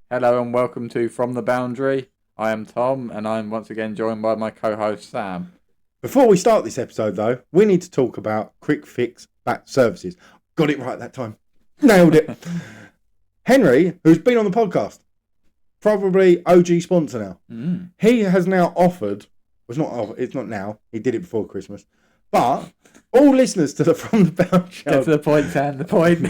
Hello and welcome to From the Boundary. I am Tom and I'm once again joined by my co-host Sam. Before we start this episode, though, we need to talk about Quick Fix Bat Services. Got it right that time. Nailed it. Henry, who's been on the podcast, probably OG sponsor now. He has now offered. It's not now. He did it before Christmas. But all listeners to the From the Boundary show. Get to the point, Sam. The point.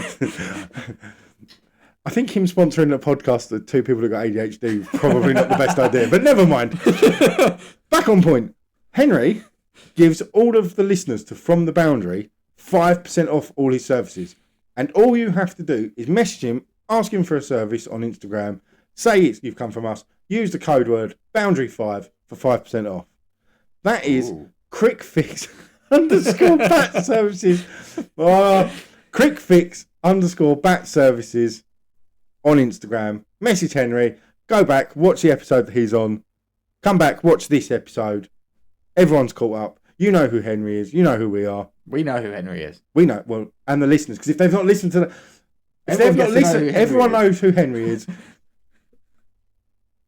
I think him sponsoring a podcast to two people who got ADHD is probably not the best idea. But never mind. Back on point. Henry gives all of the listeners to From the Boundary 5% off all his services. And all you have to do is message him, ask him for a service on Instagram, say you've come from us, use the code word boundary5 for 5% off. That is Quick Fix _ Bat Services. Quick Fix _ Bat Services on Instagram. Message Henry, go back, watch the episode that he's on, come back, watch this episode. Everyone's caught up. You know who Henry is. You know who we are. We know who Henry is. We know, well, and the listeners, because if they've not listened to everyone knows who Henry is.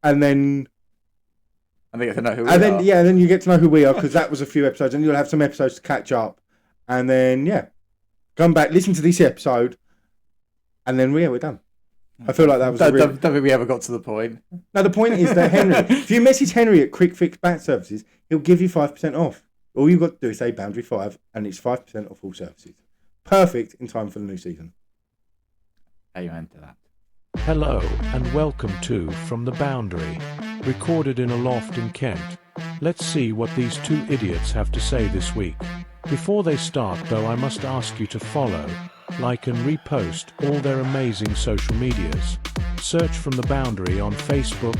And then they get to know who we are. Then you get to know who we are, because that was a few episodes, and you'll have some episodes to catch up. And then, come back, listen to this episode, and then, we're done. I feel like that was don't think we ever got to the point. No, the point is that Henry, if you message Henry at Quick Fix Bat Services, he'll give you 5% off. All you've got to do is say boundary 5, and it's 5% off all services. Perfect in time for the new season. Amen to that. Hello and welcome to From the Boundary, recorded in a loft in Kent. Let's see what these two idiots have to say this week. Before they start, though, I must ask you to follow, like and repost all their amazing social medias. Search From the Boundary on Facebook,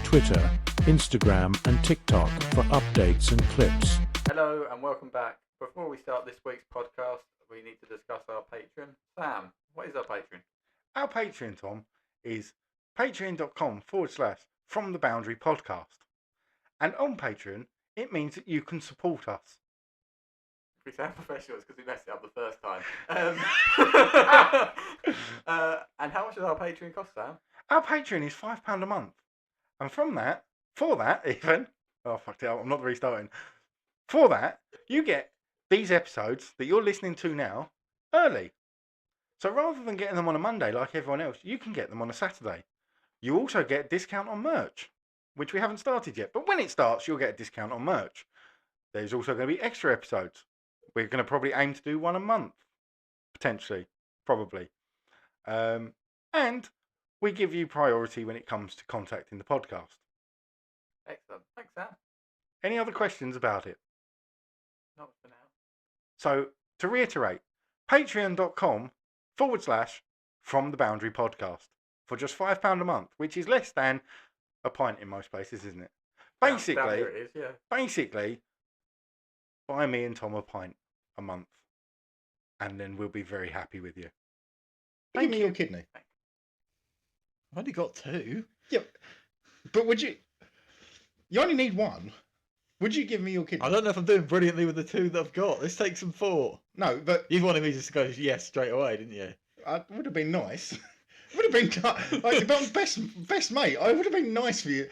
Twitter, Instagram and TikTok for updates and clips. Hello and welcome back. Before we start this week's podcast, we need to discuss our Patreon. Sam, what is our Patreon? Our Patreon, Tom, is patreon.com/From the Boundary Podcast. And on Patreon, it means that you can support us. We sound professionals because we messed it up the first time. And how much does our Patreon cost, Sam? Our Patreon is £5 a month. And for that even, oh fuck it, I'm not restarting. For that, you get these episodes that you're listening to now early. So rather than getting them on a Monday like everyone else, you can get them on a Saturday. You also get a discount on merch, which we haven't started yet. But when it starts, you'll get a discount on merch. There's also going to be extra episodes. We're going to probably aim to do one a month, potentially, probably. And we give you priority when it comes to contacting the podcast. Excellent. Thanks, Sam. Any other questions about it? Not for now. So, to reiterate, patreon.com/From the Boundary Podcast for just £5 a month, which is less than a pint in most places, isn't it? Basically, it is, yeah. Basically, buy me and Tom a pint a month, and then we'll be very happy with you. Give me your kidney. I've only got 2. Yeah, but would you? You only need 1. Would you give me your kidney? I don't know if I'm doing brilliantly with the 2 that I've got. Let's take some 4. No, but You wanted me just to go yes straight away, didn't you? it would have been nice. Would have been like, but best mate. I would have been nice for you.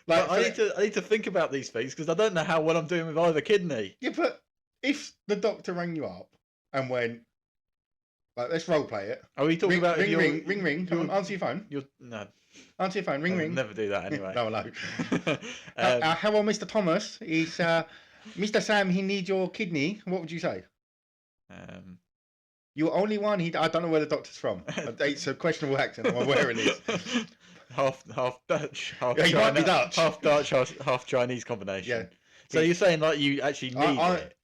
Like, I need to think about these things because I don't know how well I'm doing with either kidney. Yeah, but if the doctor rang you up and went, like, let's role play it. Are we talking about ring? Come on, answer your phone. No. Answer your phone. Ring. Never do that anyway. No. Hello, Mr. Thomas. Is Mr. Sam? He needs your kidney. What would you say? You're only one. I don't know where the doctor's from. It's a questionable accent. I'm aware of this. half Dutch, half He might be China, Dutch. half Dutch, half Chinese combination. Yeah. So you're saying like you actually need it?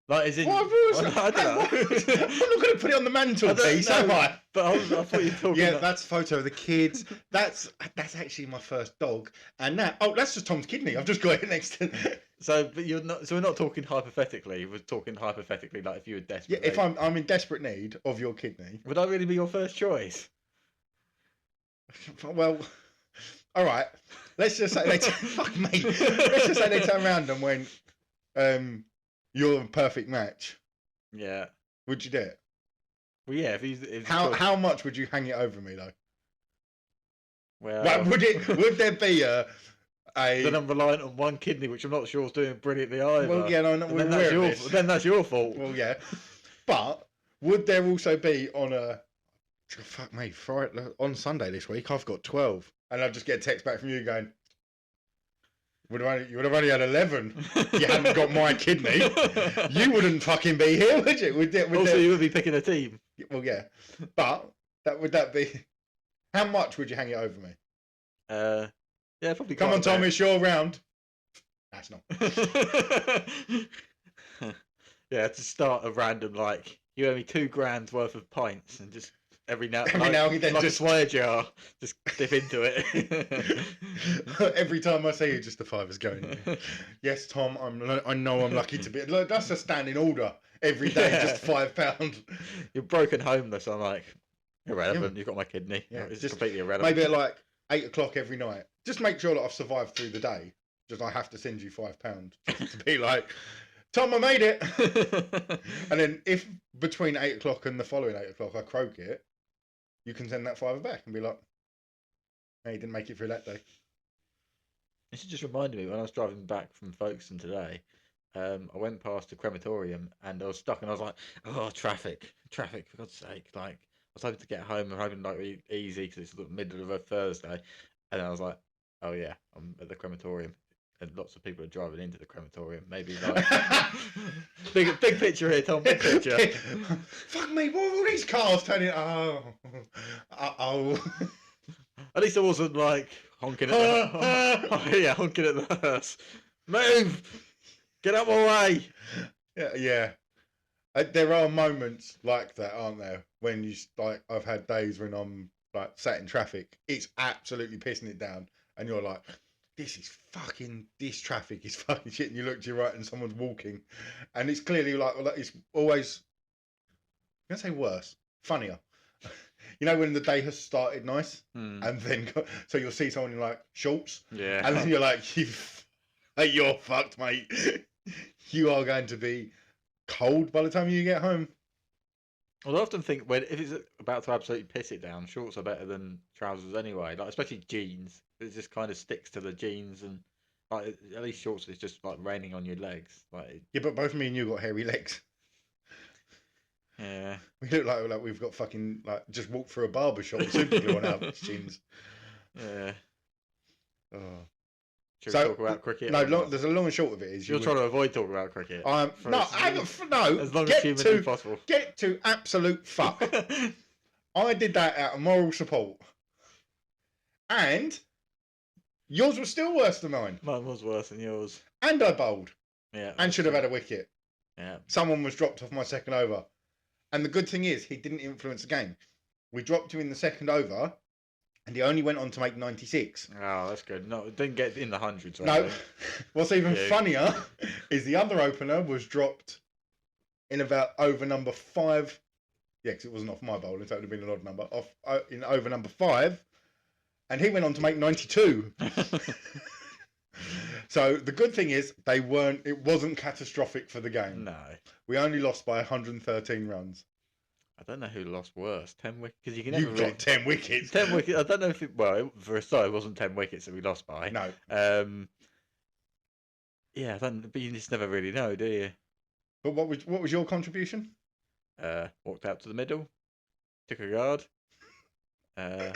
Like as in? Well, I don't know. I'm not going to put it on the mantelpiece, am I? But I thought you were talking. Yeah, that's a photo of the kids. That's actually my first dog. And that that's just Tom's kidney. I've just got it next to. So, but you're not. So we're not talking hypothetically. We're talking hypothetically, like if you were desperate. Yeah, if I'm in desperate need of your kidney. Would I really be your first choice? Well, all right. Let's just say fuck me. Let's just say they turn around and went, you're a perfect match. Yeah. Would you do it? Well, yeah. If how much would you hang it over me though? Well, Like, would there be a then I'm reliant on one kidney, which I'm not sure is doing brilliantly either. well, yeah, no, And we're then aware that's of your this. then that's your fault. Well, yeah, but would there also be on a fuck me Friday on Sunday this week? I've got 12, and I just get a text back from you going, you would have only had 11. You hadn't got my kidney. You wouldn't fucking be here, would you? You would be picking a team. Well, yeah, but would that be? How much would you hang it over me? Yeah, probably. Come on, Tom, it's your round. That's not. Yeah, to start a random you owe me £2,000 worth of pints and just every now and then just a swear jar, just dip into it. Every time I see you, just the $5 going. Yes, Tom, I know I'm lucky to be. Look, that's a standing order every day, just £5. You're broken homeless. I'm like, irrelevant. You've got my kidney. Yeah, It's just completely irrelevant. Maybe at 8 o'clock every night. Just make sure that I've survived through the day. Just I have to send you £5 just to be like, Tom, I made it. And then if between 8 o'clock and the following 8 o'clock I croak it, you can send that £5 back and be like, hey, you didn't make it through that day. This just reminded me when I was driving back from Folkestone today. I went past the crematorium and I was stuck and I was like, oh, traffic, for God's sake. I was hoping to get home and hoping really easy because it's the middle of a Thursday. And I was like, oh yeah, I'm at the crematorium. And lots of people are driving into the crematorium. Maybe big picture here, Tom. Big picture. Fuck me! What are all these cars turning? Oh. At least I wasn't honking at honking at the hearse. Move! Get out of my way! Yeah. There are moments like that, aren't there? When you I've had days when I'm sat in traffic. It's absolutely pissing it down, and you're like, this traffic is fucking shit. And you look to your right and someone's walking, and it's clearly it's always, I'm gonna say worse, funnier. You know when the day has started nice, and then so you'll see someone in shorts, yeah, and then you're like, you're fucked, mate. You are going to be cold by the time you get home. Well, I often think if it's about to absolutely piss it down, shorts are better than trousers anyway. Especially jeans. It just kind of sticks to the jeans, and at least shorts is just raining on your legs. Yeah, but both me and you got hairy legs. Yeah, we look like we've got fucking just walked through a barber shop with super glue on our jeans. Yeah. Oh. Should we talk about cricket? No, there's a long and short of it. You're trying to avoid talking about cricket. No. As long as humanly possible. Get to absolute fuck. I did that out of moral support, and yours was still worse than mine. Mine was worse than yours. And I bowled. Yeah. And should have had a wicket. Yeah. Someone was dropped off my second over, and the good thing is he didn't influence the game. We dropped him in the second over. And he only went on to make 96. Oh, that's good. No, it didn't get in the hundreds. No. What's even funnier is the other opener was dropped in about over number 5. Yeah, because it wasn't off my bowling, so it would have been an odd number. In over number 5. And he went on to make 92. So the good thing is it wasn't catastrophic for the game. No. We only lost by 113 runs. I don't know who lost worse, 10 wickets. Because you can never. You've got 10 wickets. 10 wickets. I don't know if it wasn't 10 wickets that we lost by. No. Yeah, but you just never really know, do you? But what was your contribution? Walked out to the middle, took a guard. I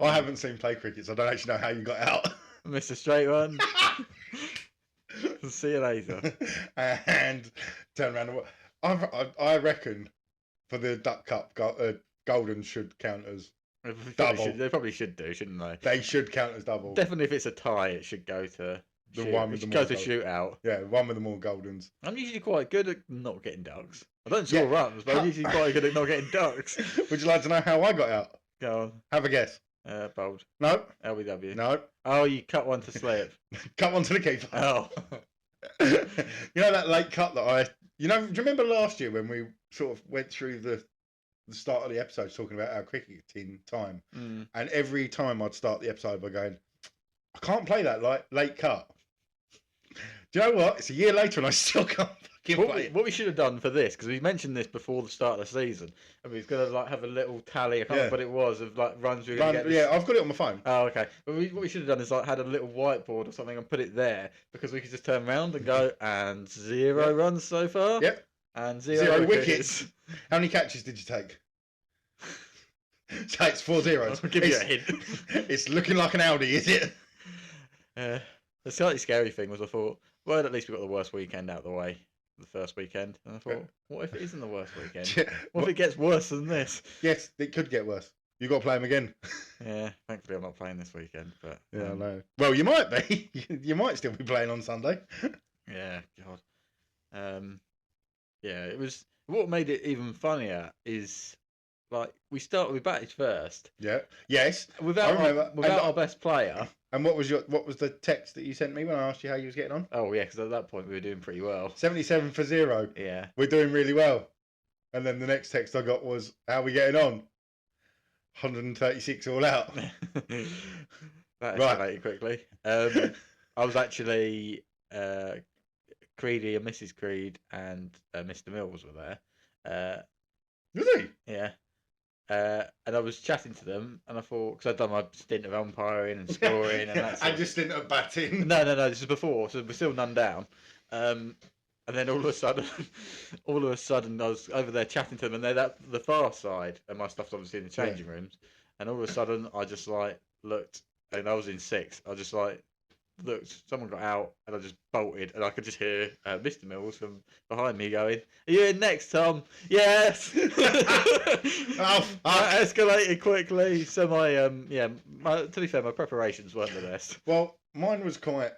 haven't seen play cricket, so I don't actually know how you got out. Missed a straight one. See you later. And turn around. I reckon. For the Duck Cup, Golden should count as double. They probably should do, shouldn't they? They should count as double. Definitely, if it's a tie, it should go to shootout. Yeah, one with the more Goldens. I'm usually quite good at not getting ducks. I don't score runs, but I'm usually quite good at not getting ducks. Would you like to know how I got out? Go on. Have a guess. Bold. No. LBW. No. Oh, you cut one to slip. Cut one to the keeper. Oh. You know that late cut that do you remember last year when we sort of went through the start of the episode talking about our cricketing time, and every time I'd start the episode by going, I can't play that late cut. Do you know what? It's a year later and I still can't fucking play it. What we should have done for this, because we mentioned this before the start of the season, and we was gonna like have a little tally. I can't remember what it was of like runs we were gonna get. Yeah, I've got it on my phone. Oh, okay. But what we should have done is like had a little whiteboard or something and put it there, because we could just turn around and go and 0 runs so far. Yep. And 0 wickets. How many catches did you take? So it's 4 zeros. I'll give you a hint. It's looking like an Audi, is it? The slightly scary thing was I thought, well, at least we got the worst weekend out of the way, the first weekend. And I thought, what if it isn't the worst weekend? What if it gets worse than this? Yes, it could get worse. You got to play them again. Yeah, thankfully I'm not playing this weekend, but yeah, I know. Well, you might be. You might still be playing on Sunday. Yeah, God. Yeah, it was. What made it even funnier is like we batted first. Yeah. Yes. Without our best player. And what was the text that you sent me when I asked you how you was getting on? Oh yeah, because at that point we were doing pretty well. 77 for 0. Yeah. We're doing really well. And then the next text I got was, how are we getting on? 136 all out. That escalated quickly. I was actually Creedy and Mrs. Creed and Mr. Mills were there. Was he? Yeah. And I was chatting to them, and I thought, because I'd done my stint of umpiring and scoring, and that's and your stint of batting. No, this is before, so we're still none down. And then all of a sudden, I was over there chatting to them, and they're at the far side, and my stuff's obviously in the changing rooms. And all of a sudden, I just like looked, and I was in 6. I just like looked, someone got out, and I just bolted, and I could just hear Mr. Mills from behind me going, "Are you in next, Tom?" Yes. That escalated quickly. So to be fair, my preparations weren't the best. Well, mine was quite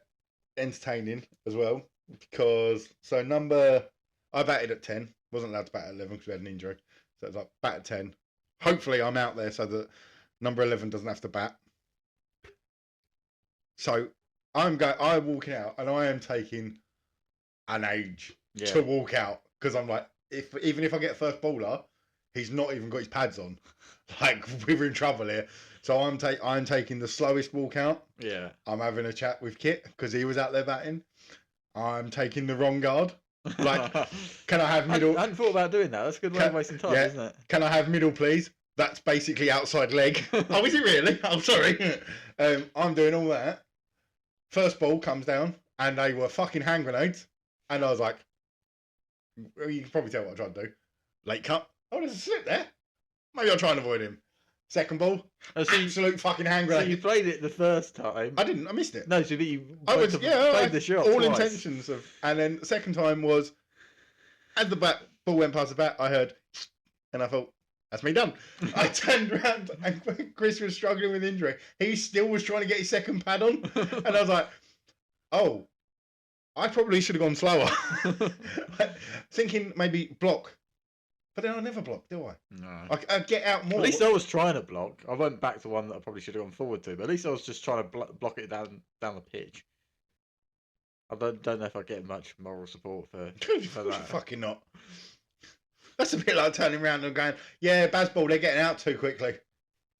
entertaining as well, because I batted at 10. Wasn't allowed to bat at 11 because we had an injury. So it was like bat at 10. Hopefully I'm out there so that number 11 doesn't have to bat. So I'm walking out, and I am taking an age to walk out, because I'm like, even if I get first baller, he's not even got his pads on. Like, we're in trouble here. So I'm taking the slowest walk out. Yeah. I'm having a chat with Kit because he was out there batting. I'm taking the wrong guard. Like, can I have middle? I hadn't thought about doing that. That's a good way of wasting time, isn't it? Can I have middle, please? That's basically outside leg. Oh, is it really? Oh, sorry. I'm doing all that. First ball comes down, and they were fucking hand grenades. And I was like, well, you can probably tell what I tried to do. Late cut. Oh, there's a slip there. Maybe I'll try and avoid him. Second ball, absolute fucking hand grenade. So you played it the first time? I didn't. I missed it. No, so you played the shot all twice. intentions of. And then the second time was, as the ball went past the bat, I heard, and I thought, that's me done. I turned around, and Chris was struggling with injury. He still was trying to get his second pad on, and I was like, oh, I probably should have gone slower. Thinking maybe block. But then I never block, do I? No. I get out more. At least I was trying to block. I went back to one that I probably should have gone forward to, but at least I was just trying to block it down the pitch. I don't know if I get much moral support for that. Fucking not. That's a bit like turning around and going, yeah, Bazball, they're getting out too quickly.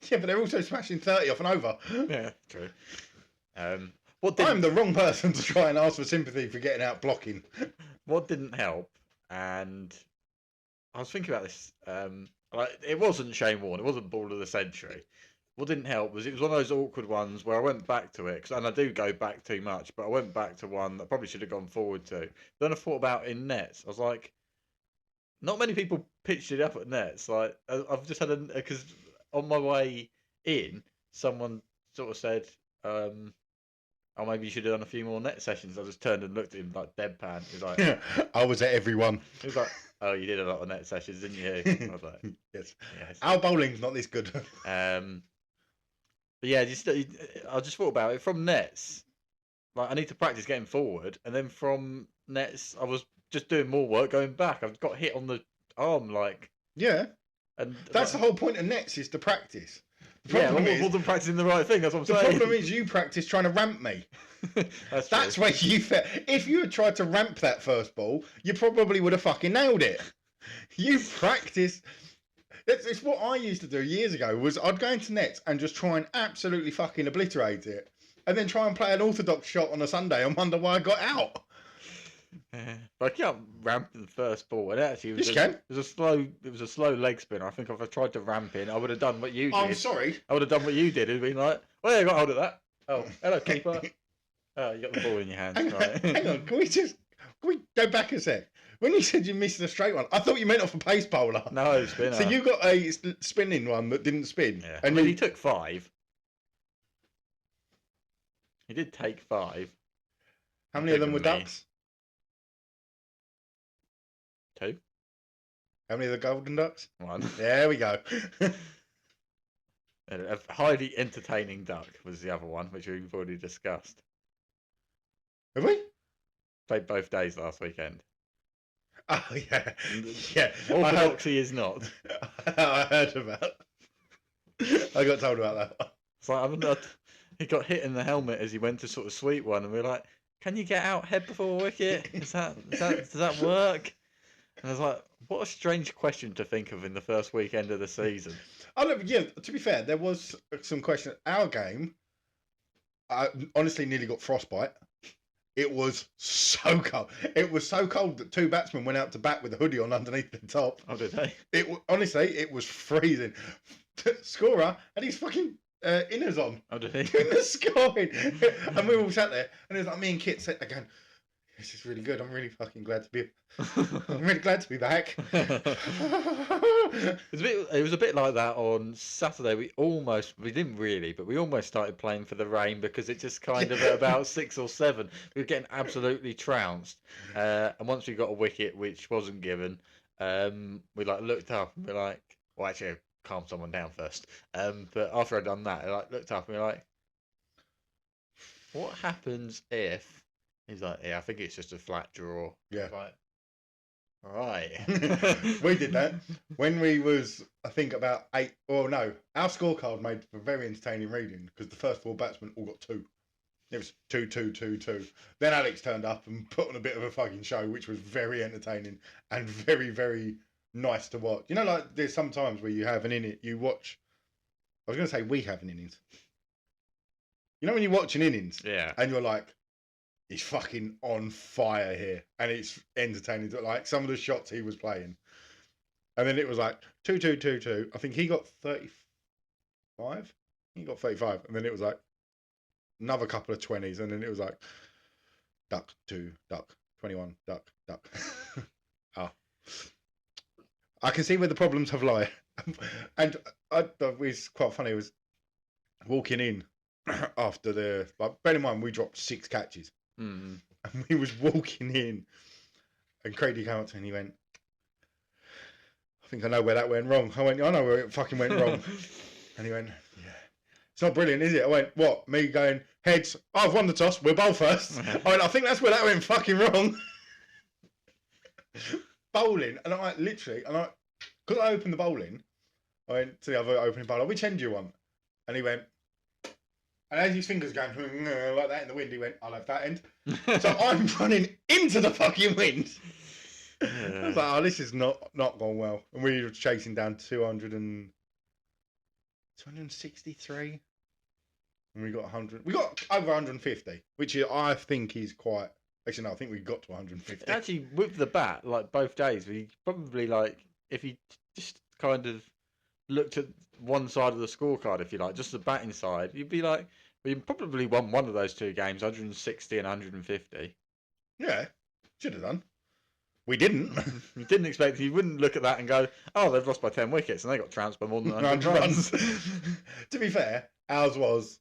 Yeah, but they're also smashing 30 off and over. Yeah, true. I'm the wrong person to try and ask for sympathy for getting out blocking. What didn't help, and I was thinking about this, it wasn't Shane Warne, it wasn't Ball of the Century. What didn't help was it was one of those awkward ones where I went back to it, and I do go back too much, but I went back to one that I probably should have gone forward to. Then I thought about in nets. I was like, not many people pitched it up at nets. Like, I've just had because on my way in, someone sort of said, oh, maybe you should have done a few more net sessions. I just turned and looked at him like deadpan. He was like, I was at every one. He was like, oh, you did a lot of net sessions, didn't you? I was like, yes. Our bowling's not this good. But yeah, I just thought about it from nets. Like, I need to practice getting forward, and then from nets, I was just doing more work going back. I've got hit on the arm, like. Yeah. And that's the whole point of nets, is to practice. Yeah, I wasn't practicing the right thing. That's what I'm saying. The problem is you practice trying to ramp me. That's where you fit. If you had tried to ramp that first ball, you probably would have fucking nailed it. You practice. It's what I used to do years ago. Was I'd go into nets and just try and absolutely fucking obliterate it, and then try and play an orthodox shot on a Sunday and wonder why I got out. Yeah. But I kept ramping the first ball, and actually Yes, you can. it was a slow leg spin. I think if I tried to ramp in, I would have done what you I'm did. sorry. I would have done what you did. It'd been like, well, yeah, I got hold of that. Oh, hello, keeper. Oh, you got the ball in your hands, right? Hang on, can we go back a sec? When you said you missed the straight one, I thought you meant off a pace bowler. No, spinner. So you got a spinning one that didn't spin. Yeah. And I mean, he took 5. He did take 5. how many of them were Bigger than me. ducks? 2. How many of the golden ducks? 1. There we go. A highly entertaining duck was the other one, which we've already discussed. Have we? Played both days last weekend. Oh yeah, yeah. Orthodoxy is not. I heard about. I got told about that one. It's like, he got hit in the helmet as he went to sort of sweep one, and we were like, "Can you get out head before wicket? Does that work?" And I was like, "What a strange question to think of in the first weekend of the season." Oh look, yeah. To be fair, there was some question. Our game, I honestly nearly got frostbite. It was so cold. It was so cold that 2 batsmen went out to bat with a hoodie on underneath the top. Oh, did they? Honestly, it was freezing. Scorer had his fucking inners on. Oh, did he? Doing the scoring. And we all sat there, and it was like me and Kit sat there going, "This is really good. I'm really fucking glad to be. I'm really glad to be back." It was a bit like that on Saturday. We didn't really, but we almost started playing for the rain because it just kind of at about 6 or 7, we were getting absolutely trounced. And once we got a wicket, which wasn't given, we like looked up and we're like, well, actually, calm someone down first. But after I'd done that, I like looked up and we're like, what happens if? He's like, yeah, I think it's just a flat draw. Yeah. Like, all right. We did that when we was, I think, about 8. Or no, our scorecard made for very entertaining reading because the first 4 batsmen all got 2. It was 2, 2, 2, 2. Then Alex turned up and put on a bit of a fucking show, which was very entertaining and very, very nice to watch. You know, like there's some times where you have an innings, you watch. I was going to say we have an innings. You know when you watch an innings, Yeah. and you're like, he's fucking on fire here, and it's entertaining. Like some of the shots he was playing, and then it was like 2, 2, 2, 2. I think he got 35. He got 35, and then it was like another couple of 20s, and then it was like duck 2, duck 21, duck. Oh, I can see where the problems have lie, and it was quite funny. It was walking in after bear in mind we dropped 6 catches. Mm. And we was walking in, and Craigie came up to me and he went, "I think I know where that went wrong." I went, "I know where it fucking went wrong." And he went, "Yeah, it's not brilliant, is it?" I went, "What? Me going heads? I've won the toss. We'll bowl first." I went, "I think that's where that went fucking wrong." Bowling, and I literally, because I opened the bowling, I went to the other opening bowler, "Which end do you want?" And he went. And as his fingers going like that in the wind, he went, "I'll have that end." So I'm running into the fucking wind. I was like, "Oh, this is not going well." And we were chasing down 263. And we got 100. We got over 150, which I think is quite. Actually, no, I think we got to 150. Actually, with the bat, like both days, we probably like if you just kind of looked at one side of the scorecard, if you like, just the batting side, you'd be like, we probably won one of those 2 games, 160 and 150. Yeah, should have done. We didn't. You didn't expect, you wouldn't look at that and go, oh, they've lost by 10 wickets and they got trounced by more than 100 runs. To be fair, ours was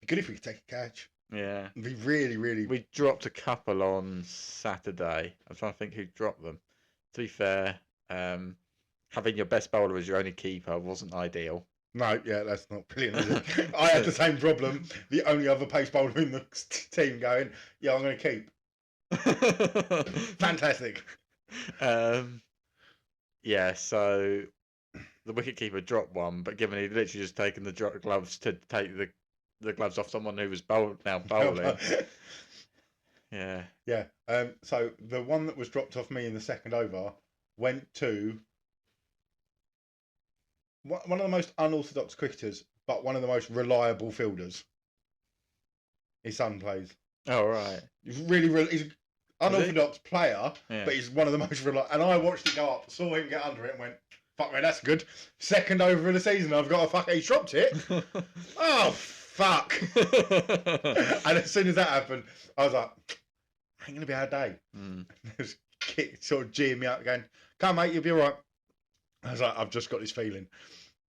good if we could take a catch. Yeah. We really, really. We dropped a couple on Saturday. I'm trying to think who dropped them. To be fair, having your best bowler as your only keeper wasn't ideal. No, yeah, that's not brilliant, is it? I had the same problem. The only other pace bowler in the team going, "Yeah, I'm going to keep." Fantastic. Yeah, so the wicketkeeper dropped one, but given he'd literally just taken the gloves to take the gloves off someone who was now bowling. Yeah. Yeah. So the one that was dropped off me in the second over went to one of the most unorthodox cricketers, but one of the most reliable fielders. His son plays Oh, right. He's he's an unorthodox player, Yeah. but he's one of the most reliable. And I watched it go up, saw him get under it, and went, "Fuck man, that's good." Second over of the season, I've got a fuck. He dropped it. Oh fuck! And as soon as that happened, I was like, "Ain't gonna be our day." There's Kit sort of geeing me up, going, "Come mate, you'll be all right." I was like, "I've just got this feeling,"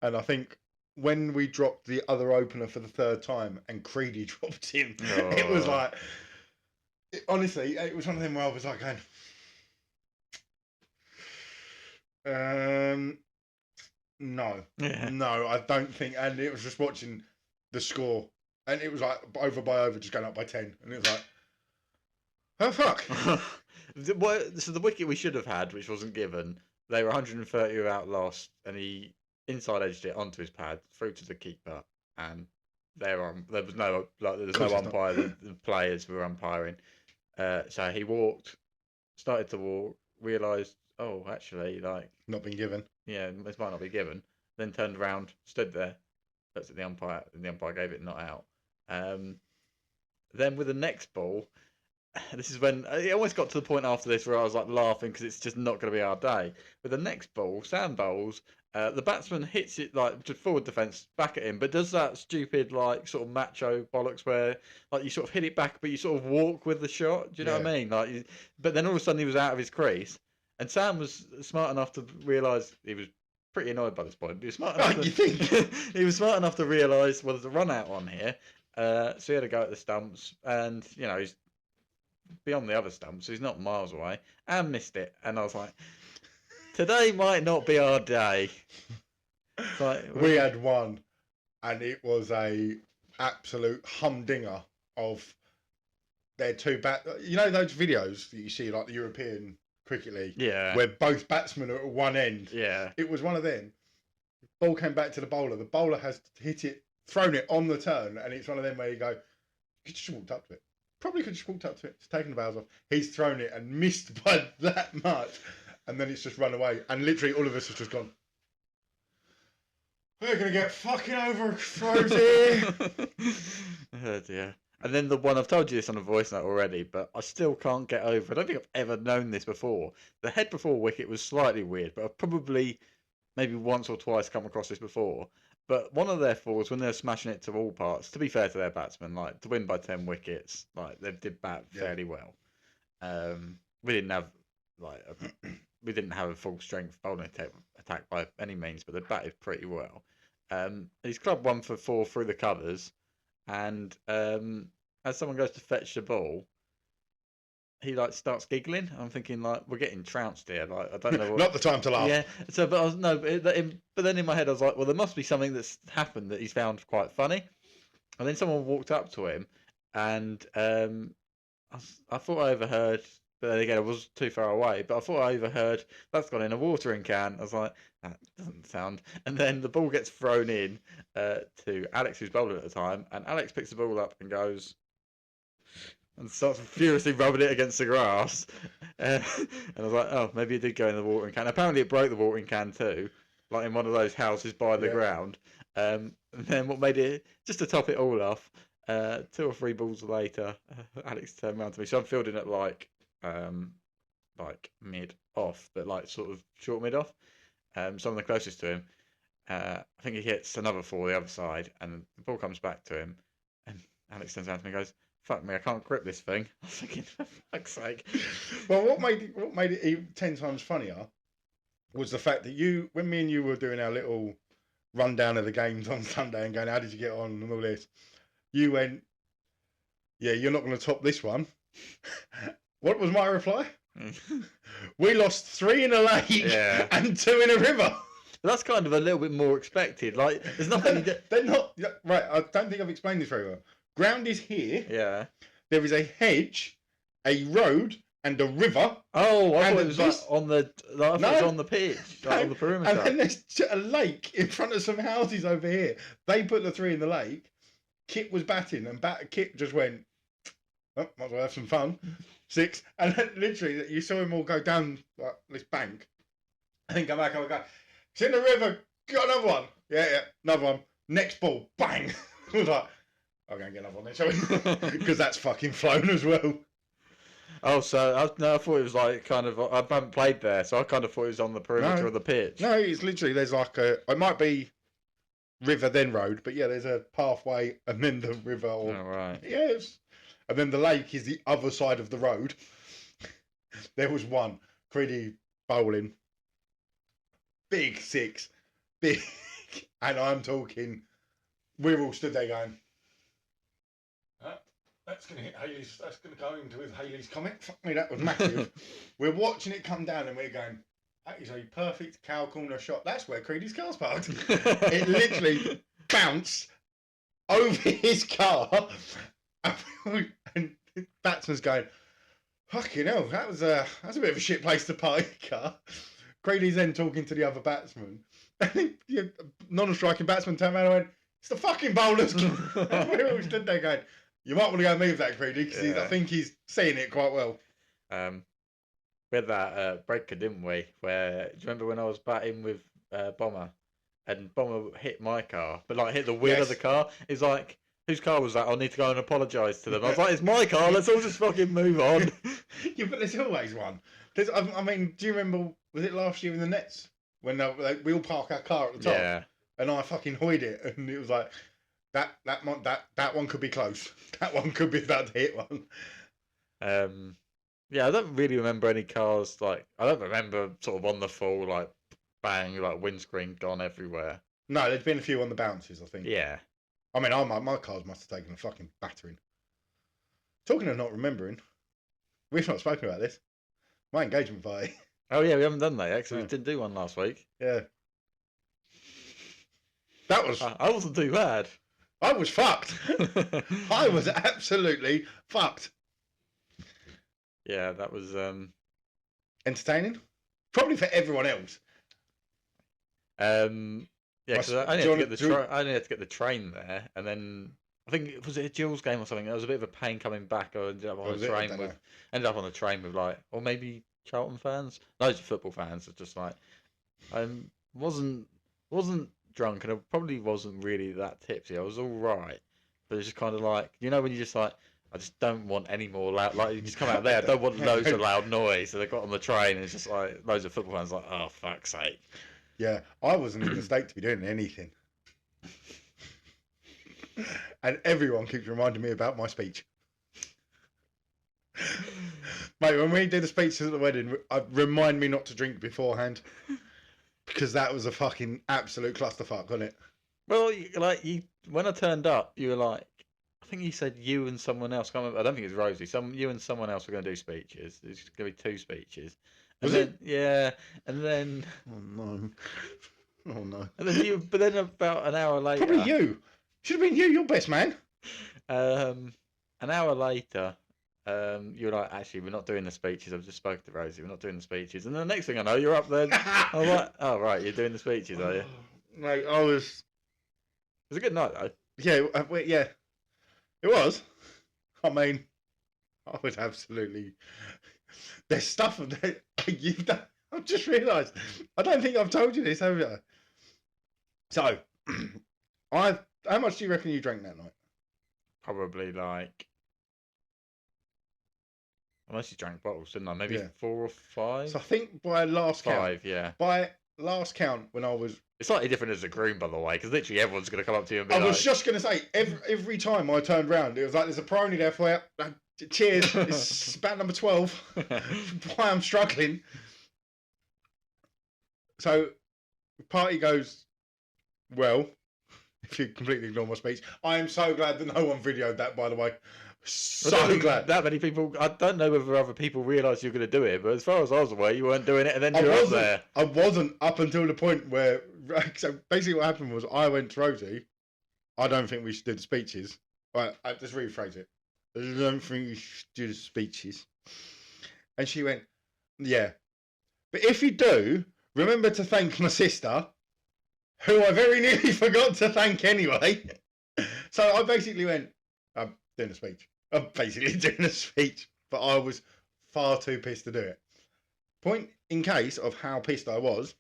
and I think when we dropped the other opener for the third time and Creedy dropped him, it was like, honestly, it was one of them where I was like going, no, I don't think. And it was just watching the score, and it was like over by over, just going up by 10, and it was like, oh fuck. So the wicket we should have had, which wasn't given, they were 130 without lost, and he inside edged it onto his pad through to the keeper, and there was no umpire. The players were umpiring. So he started to walk, realised, oh, actually, like not been given. Yeah, this might not be given. Then turned around, stood there, looked at the umpire, and the umpire gave it not out. Then with the next ball, this is when it almost got to the point after this where I was like laughing because it's just not going to be our day. With the next ball, Sam bowls. The batsman hits it like to forward defence back at him, but does that stupid like sort of macho bollocks where like you sort of hit it back, but you sort of walk with the shot. Do you know what I mean? Like, but then all of a sudden he was out of his crease, and Sam was smart enough to realise he was pretty annoyed by this point. He was smart enough. You think? He was smart enough to realise there's a run out on here. So he had to go at the stumps, and you know he's beyond the other stumps, so he's not miles away, and missed it. And I was like, today might not be our day. Like, we had one, and it was a absolute humdinger of their two You know those videos that you see, like the European Cricket League, where both batsmen are at one end. Yeah, it was one of them. Ball came back to the bowler. The bowler has hit it, thrown it on the turn, and it's one of them where you go, you just walked up to it. Probably could just walked up to it, taken the bows off. He's thrown it and missed by that much, and then it's just run away. And literally, all of us have just gone, we're gonna get fucking overthrows here. Oh dear. And then the one, I've told you this on a voice note already, but I still can't get over. I don't think I've ever known this before. The head before wicket was slightly weird, but I've probably maybe once or twice come across this before. But one of their fours, when they're smashing it to all parts, to be fair to their batsmen, like to win by 10 wickets, like they did bat fairly well. We didn't have a full strength bowling attack by any means, but they batted pretty well. He's clubbed 1 for 4 through the covers, and as someone goes to fetch the ball, he like starts giggling. I'm thinking like we're getting trounced here. Like I don't know. Not the time to laugh. Yeah. So, but but then in my head I was like, well, there must be something that's happened that he's found quite funny. And then someone walked up to him, and I thought I overheard. But then again, I was too far away. But I thought I overheard that's gone in a watering can. I was like, that doesn't sound. And then the ball gets thrown in to Alex, who's bowling at the time, and Alex picks the ball up and goes. And starts furiously rubbing it against the grass. And I was like, oh, maybe it did go in the watering can. Apparently it broke the watering can too, like in one of those houses by the ground. And then what made it, just to top it all off, 2 or 3 balls later, Alex turned around to me. So I'm fielding at like mid off, but like sort of short mid off. So I'm the closest to him. I think he hits another 4 the other side, and the ball comes back to him. And Alex turns around to me and goes, fuck me, I can't grip this thing. I was thinking, for fuck's sake. Well, what made it even 10 times funnier was the fact that when me and you were doing our little rundown of the games on Sunday and going, how did you get on and all this, you went, yeah, you're not going to top this one. What was my reply? We lost 3 in a lake and 2 in a river. That's kind of a little bit more expected. Like, there's nothing. They're not right. I don't think I've explained this very well. Ground is here. Yeah. There is a hedge, a road, and a river. Oh, I thought it was like on the. It was on the pitch, like on the perimeter. And then there's a lake in front of some houses over here. They put the 3 in the lake. Kit was batting, and Kit just went. Oh, might as well have some fun. 6, and then literally you saw him all go down like, this bank, and then come back and go. It's in the river. Got another one. Yeah, another one. Next ball, bang. I was like. I'll go and get another one then, shall we? Because that's fucking flown as well. Oh, so I thought it was like kind of. I haven't played there, so I kind of thought it was on the perimeter of the pitch. No, it's literally there's like it might be river then road, but yeah, there's a pathway and then the river. Or, Oh, right. Yes, and then the lake is the other side of the road. There was one Creedy bowling, big six, big, and I'm talking. We're all stood there going. That's going to hit Haley's. That's going to go into with Haley's comment. Fuck me, that was massive. We're watching it come down and we're going, that is a perfect cow corner shot. That's where Creedy's car's parked. It literally bounced over his car. And the batsman's going, fucking hell, that's a bit of a shit place to park your car. Creedy's then talking to the other batsman. And the non-striking batsman turned around and went, it's the fucking bowlers. And we're all stood there going, you might want to go and move that, Creedy, because I think he's seeing it quite well. We had that breaker, didn't we? Where, do you remember when I was batting with Bomber? And Bomber hit my car, but like hit the wheel of the car. He's like, whose car was that? I'll need to go and apologise to them. I was like, it's my car, let's all just fucking move on. Yeah, but there's always one. I mean, do you remember, was it last year in the Nets? When we all park our car at the top? Yeah. And I fucking hoyed it, and it was like, that one could be close. That one could be about to hit one. Yeah, I don't really remember any cars I don't remember sort of on the full like bang like windscreen gone everywhere. No, there's been a few on the bounces, I think. Yeah. I mean, my cars must have taken a fucking battering. Talking of not remembering, we've not spoken about this. My engagement party. Oh yeah, we haven't done that yet, 'cause we No. didn't do one last week. Yeah. That was. I wasn't too bad. I was fucked. I was absolutely fucked. Yeah, that was Entertaining? Probably for everyone else. yeah, because I only had to get the train there, and then I think was it a Jules game or something. It was a bit of a pain coming back. I ended up on the train with or maybe Charlton fans, loads of football fans. Are just like I wasn't drunk, and I probably wasn't really that tipsy. I was all right, but it's just kind of like when you just like. I just don't want any more loud. Like you just come out there. I don't want loads of loud noise. So they got on the train, and it's just like loads of football fans like, oh fuck's sake. Yeah, I wasn't in the state to be doing anything. And everyone keeps reminding me about my speech. Mate, when we did the speeches at the wedding, remind me not to drink beforehand. Because that was a fucking absolute clusterfuck, wasn't it? Well, when I turned up, you were like, I think you said you and someone else. I don't think it was Rosie. You and someone else were going to do speeches. There's going to be 2 speeches. Was it? Yeah, and then. Oh no. And then but then about an hour later. Probably you. Should have been you. You're best man. An hour later, you were like, actually, we're not doing the speeches. I've just spoken to Rosie. We're not doing the speeches. And the next thing I know, you're up there. I'm like, oh right, you're doing the speeches, are you? Mate, I was. It was a good night though. Yeah, yeah. It was. I mean, I would absolutely. There's stuff that you've done. I've just realised. I don't think I've told you this, have I? So, how much do you reckon you drank that night? Probably like. I mostly drank bottles, didn't I? Maybe 4 or 5. So I think by last count. 5, yeah. By last count, when I was. It's slightly different as a groom, by the way, because literally everyone's going to come up to you and be I like... was just going to say, every time I turned round, it was like, there's a pony there for you. Cheers. It's about number 12. Why I'm struggling. So, the party goes, well, if you completely ignore my speech, I am so glad that no one videoed that, by the way. So glad. That many people... I don't know whether other people realised you were going to do it, but as far as I was aware, you weren't doing it, and then you're up there. I wasn't up until the point where... So basically what happened was I went to Rosie. I don't think we should do the speeches. Right, I just rephrase it. I don't think we should do the speeches. And she went, yeah. But if you do, remember to thank my sister, who I very nearly forgot to thank anyway. So I basically went, I'm doing a speech. I'm basically doing a speech. But I was far too pissed to do it. Point in case of how pissed I was.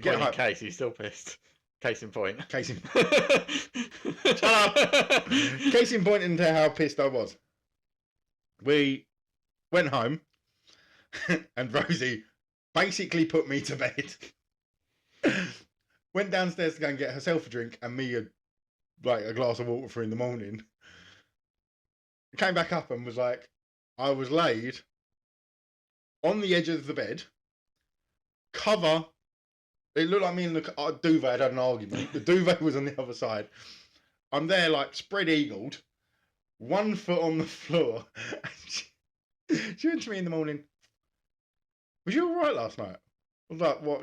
In case, he's still pissed. Case in point. Case in Shut up. Case in point into how pissed I was. We went home and Rosie basically put me to bed. Went downstairs to go and get herself a drink and me a glass of water for in the morning. Came back up and was like, I was laid on the edge of the bed, cover. It looked like me and the duvet had an argument. The duvet was on the other side. I'm there like spread eagled, 1 foot on the floor. She went to me in the morning, was you all right last night? I was like, what?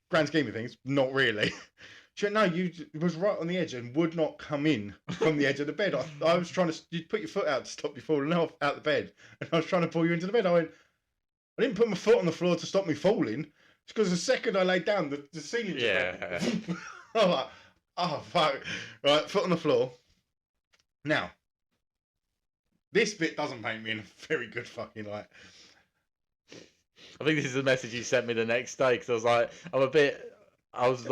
Grand scheme of things, not really. She went, no, you was right on the edge and would not come in from the edge of the bed. I was trying to, you put your foot out to stop you falling off out the bed. And I was trying to pull you into the bed. I went, I didn't put my foot on the floor to stop me falling. It's because the second I laid down, the ceiling just went. I was like, oh, fuck. Right, foot on the floor. Now, this bit doesn't paint me in a very good fucking light. I think this is the message you sent me the next day because I was like, I'm a bit. I can't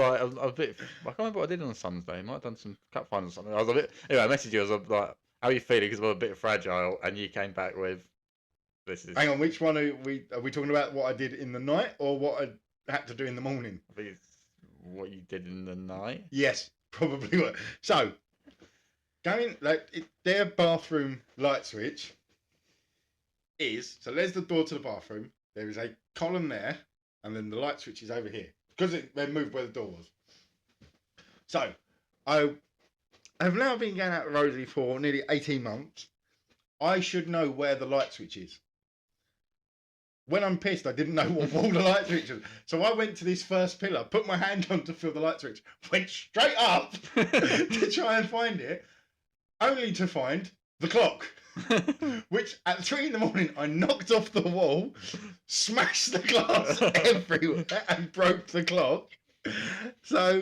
remember what I did on Sunday. I might have done some cup finals or something. I was a bit. Anyway, I messaged you. I was like, how are you feeling? Because I'm a bit fragile. And you came back with, this is. Hang on, which one are we talking about? What I did in the night or what I had to do in the morning? I think it's what you did in the night. Yes, probably what. So, going, their bathroom light switch is, so there's the door to the bathroom. There is a column there, and then the light switch is over here. Because they moved where the door was. So, I have now been going out with Rosie for nearly 18 months. I should know where the light switch is. When I'm pissed, I didn't know what wall the light switch was. So I went to this first pillar, put my hand on to feel the light switch, went straight up to try and find it, only to find the clock. Which at 3 a.m. I knocked off the wall, smashed the glass everywhere and broke the clock. So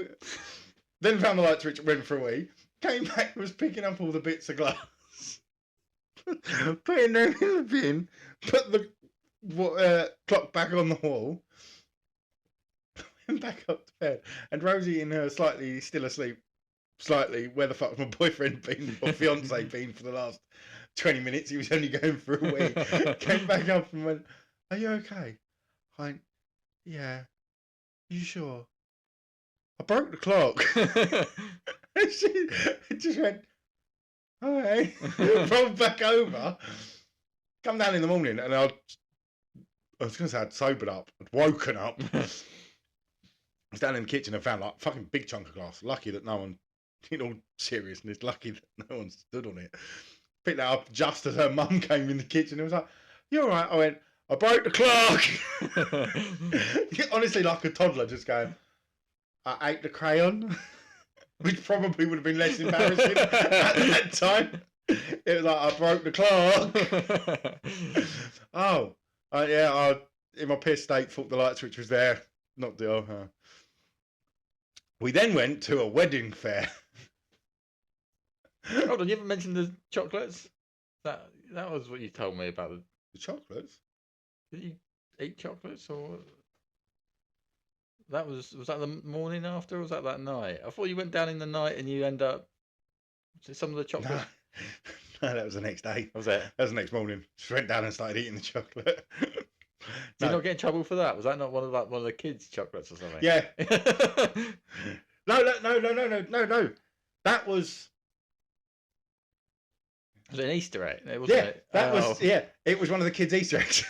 then found the light switch, went for a wee, came back, was picking up all the bits of glass, putting them in the bin, put the clock back on the wall, went back up to bed, and Rosie in her slightly still asleep, where the fuck's my boyfriend been or fiance been for the last 20 minutes? He was only going for a wee. Came back up and went, are you okay? I went, yeah. You sure? I broke the clock. She just went, alright. Rolled back over. Come down in the morning and I was going to say I'd sobered up. I'd woken up. I was down in the kitchen and found like a fucking big chunk of glass. Lucky that no one, in all seriousness, lucky that no one stood on it. Picked that up just as her mum came in the kitchen and was like, you alright? I went, I broke the clock. Honestly, like a toddler just going, I ate the crayon. Which probably would have been less embarrassing at that time. It was like, I broke the clock. I in my piss state, thought the light switch was there. Not the We then went to a wedding fair. Hold on, you haven't mentioned the chocolates? That was what you told me about The chocolates? Did you eat chocolates or was that the morning after or was that night? I thought you went down in the night and you end up some of the chocolates. No, that was the next day. Was it? That was the next morning. Just went down and started eting the chocolate. Did you not get in trouble for that? Was that not one of the kids' chocolates or something? Yeah. No. That was. Was it an Easter egg? It Yeah, it was one of the kids' Easter eggs.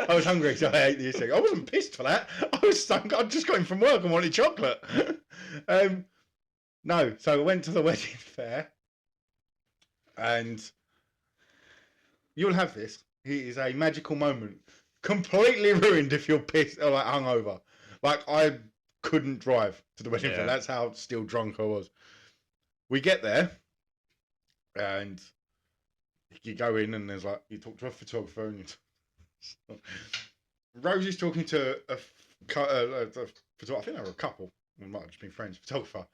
I was hungry, so I ate the Easter egg. I wasn't pissed for that. I was stunk. I just got in from work and wanted chocolate. No, so I went to the wedding fair, and you'll have this. It is a magical moment. Completely ruined if you're pissed or like hungover. Like I couldn't drive to the wedding fair. That's how still drunk I was. We get there. And you go in and there's like, you talk to a photographer and Rosie's talking to a photographer. I think they were a couple. We might have just been friends, photographer.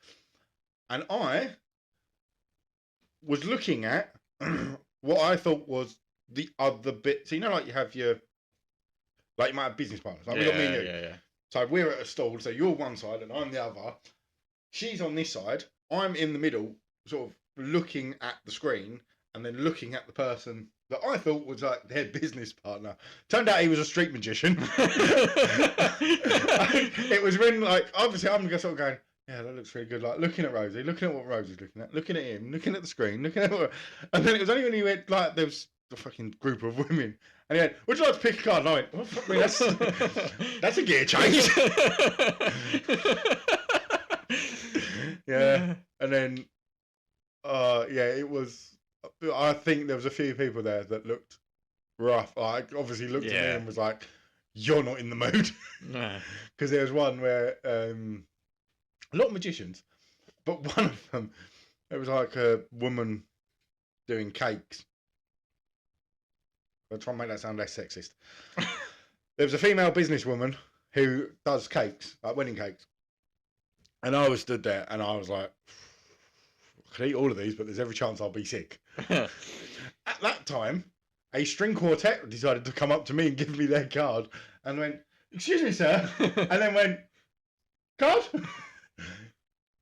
And I was looking at what I thought was the other bit. So, you know, like you have you might have business partners. Like we got me and you. Yeah. So we're at a stall. So you're one side and I'm the other. She's on this side. I'm in the middle, sort of looking at the screen and then looking at the person that I thought was like their business partner. Turned out he was a street magician. It was when, like, obviously I'm sort of going, yeah, that looks really good. Like, looking at Rosie, looking at what Rosie's looking at, looking at him, looking at the screen, looking at what... And then it was only when he went, like, there was a fucking group of women. And he went, would you like to pick a card? And I went, oh, fuck me, that's a gear change. Yeah. And then, yeah, it was... I think there was a few people there that looked rough. Like, obviously looked at me and was like, you're not in the mood. Because there was one where... a lot of magicians, but one of them, it was like a woman doing cakes. I'll try and make that sound less sexist. There was a female businesswoman who does cakes, like wedding cakes. And I was stood there and I was like, I could eat all of these, but there's every chance I'll be sick. At that time, a string quartet decided to come up to me and give me their card and went, excuse me, sir. And then went, card?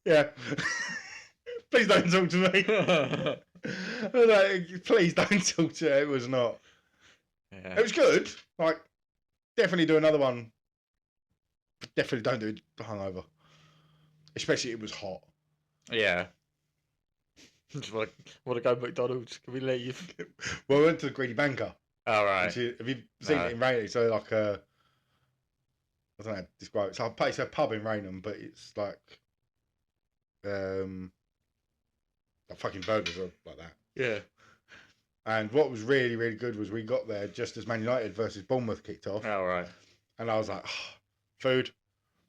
Yeah. Please don't talk to me. I was like, please don't talk to me. It was not. Yeah. It was good. Like, definitely do another one. But definitely don't do it hungover. Especially it was hot. Yeah. Just want to go McDonald's. Can we leave? Well, we went to the Greedy Banker. All right. Have you seen it in Raynham? So like I don't know how to describe it. It's a pub in Raynham, but it's like fucking burgers are like that. Yeah. And what was really, really good was we got there just as Man United versus Bournemouth kicked off. All right. And I was like, oh, food,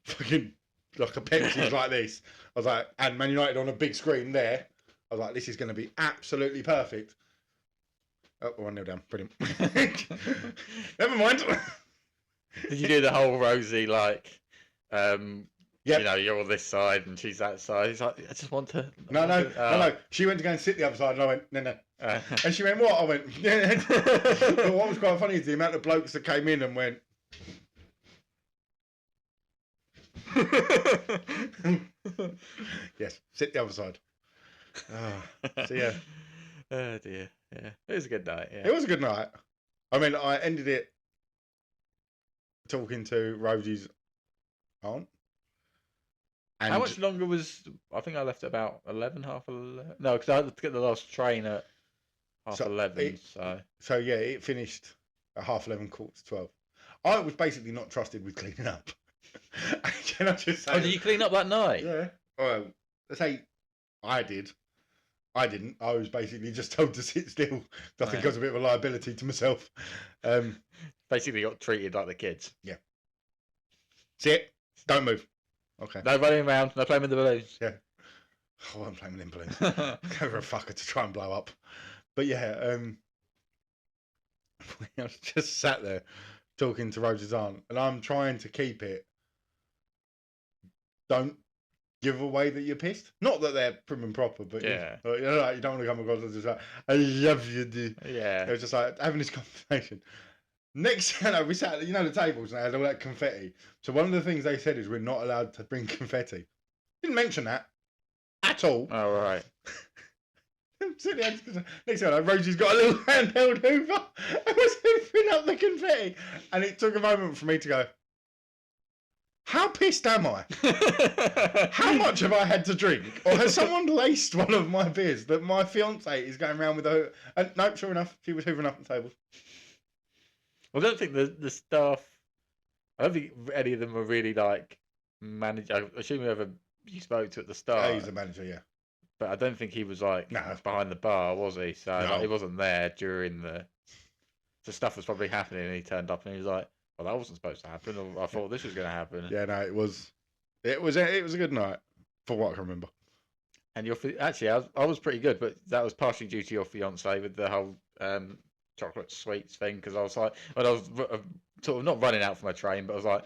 fucking like a Pepsi's like this. I was like, and Man United on a big screen there. I was like, this is going to be absolutely perfect. Oh, 1-0 down. Brilliant. Never mind. Did you do the whole Rosie, like, Yep. you know, you're on this side and she's that side? He's like, I just want to... No. She went to go and sit the other side and I went, no. And she went, what? I went, yeah. But what was quite funny is the amount of blokes that came in and went... Yes, sit the other side. So yeah. Oh dear. Yeah. It was a good night. Yeah. It was a good night. I mean, I ended it talking to Rosie's aunt. And How much longer was... I think I left at about 11, half 11. No, because I had to get the last train at half 11. So yeah, it finished at 11:30, 12. I was basically not trusted with cleaning up. Can I just say? Oh, did you clean up that night? Yeah. Well, let's say I did. I didn't. I was basically just told to sit still. I think I was a bit of a liability to myself. Basically got treated like the kids. Yeah. Sit. Don't move. Okay. No running around. No playing with the balloons. Yeah. Oh, I'm playing with them balloons. Go for a fucker to try and blow up. But yeah, I was just sat there talking to Rose's aunt, and I'm trying to keep it. Don't give away that you're pissed. Not that they're prim and proper, but yeah, you know, like, you don't want to come across as just like, I love you, dude. Yeah. It was just like having this conversation. Next thing I know, we sat at, the tables and they had all that confetti. So one of the things they said is we're not allowed to bring confetti. Didn't mention that at all. Oh, right. Next thing I know, Rosie's got a little handheld hoover and was hoovering up the confetti. And it took a moment for me to go, how pissed am I? How much have I had to drink? Or has someone laced one of my beers that my fiance is going around with a... And no, sure enough, she was hoovering up the tables. I don't think the staff... I don't think any of them were really, like, managed... I assume whoever you spoke to at the start... Yeah, he's the manager, yeah. But I don't think he was, like, behind the bar, was he? So like, he wasn't there during the... So stuff was probably happening and he turned up and he was like, well, that wasn't supposed to happen. Or I thought this was going to happen. Yeah, no, it was a good night, for what I can remember. And actually, I was pretty good, but that was partially due to your fiance with the whole chocolate sweets thing. Because I was like, when I was sort of not running out for my train, but I was like,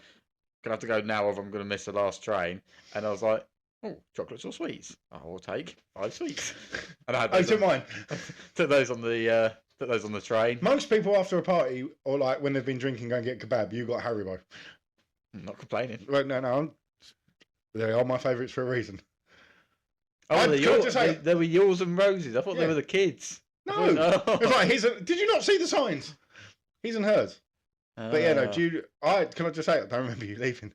gonna have to go now, or I'm gonna miss the last train. And I was like, oh, chocolates or sweets? I will take 5 sweets. And I had those took mine. Took those on the train. Most people after a party, or like when they've been drinking, go and get kebab. You got Haribo. I'm not complaining. Well, no, they are my favourites for a reason. Oh, just say, they were yours and Rosie's. I thought they Yeah. were the kids. no. It was like did you not see the signs? His and hers. But yeah, no. Can I just say I don't remember you leaving.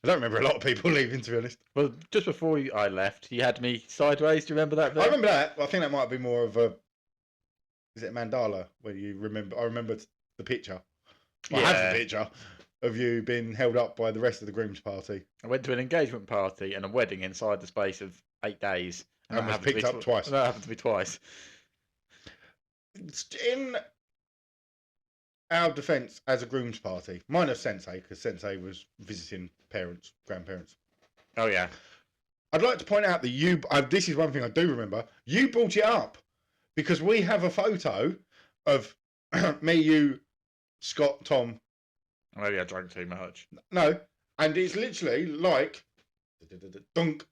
I don't remember a lot of people leaving, to be honest. Well, just before I left, you had me sideways. Do you remember that bit? I remember that. I think that might be more of a. Is it a mandala where you remember? I remember the picture. I have the picture of you being held up by the rest of the groom's party. I went to an engagement party and a wedding inside the space of 8 days. And was picked up twice. That happened to me twice. In our defence as a groom's party, minus Sensei, because Sensei was visiting parents, grandparents. Oh, yeah. I'd like to point out that this is one thing I do remember, you brought it up because we have a photo of me, you, Scott, Tom. Maybe I drank too much. No, and it's literally like, dunk,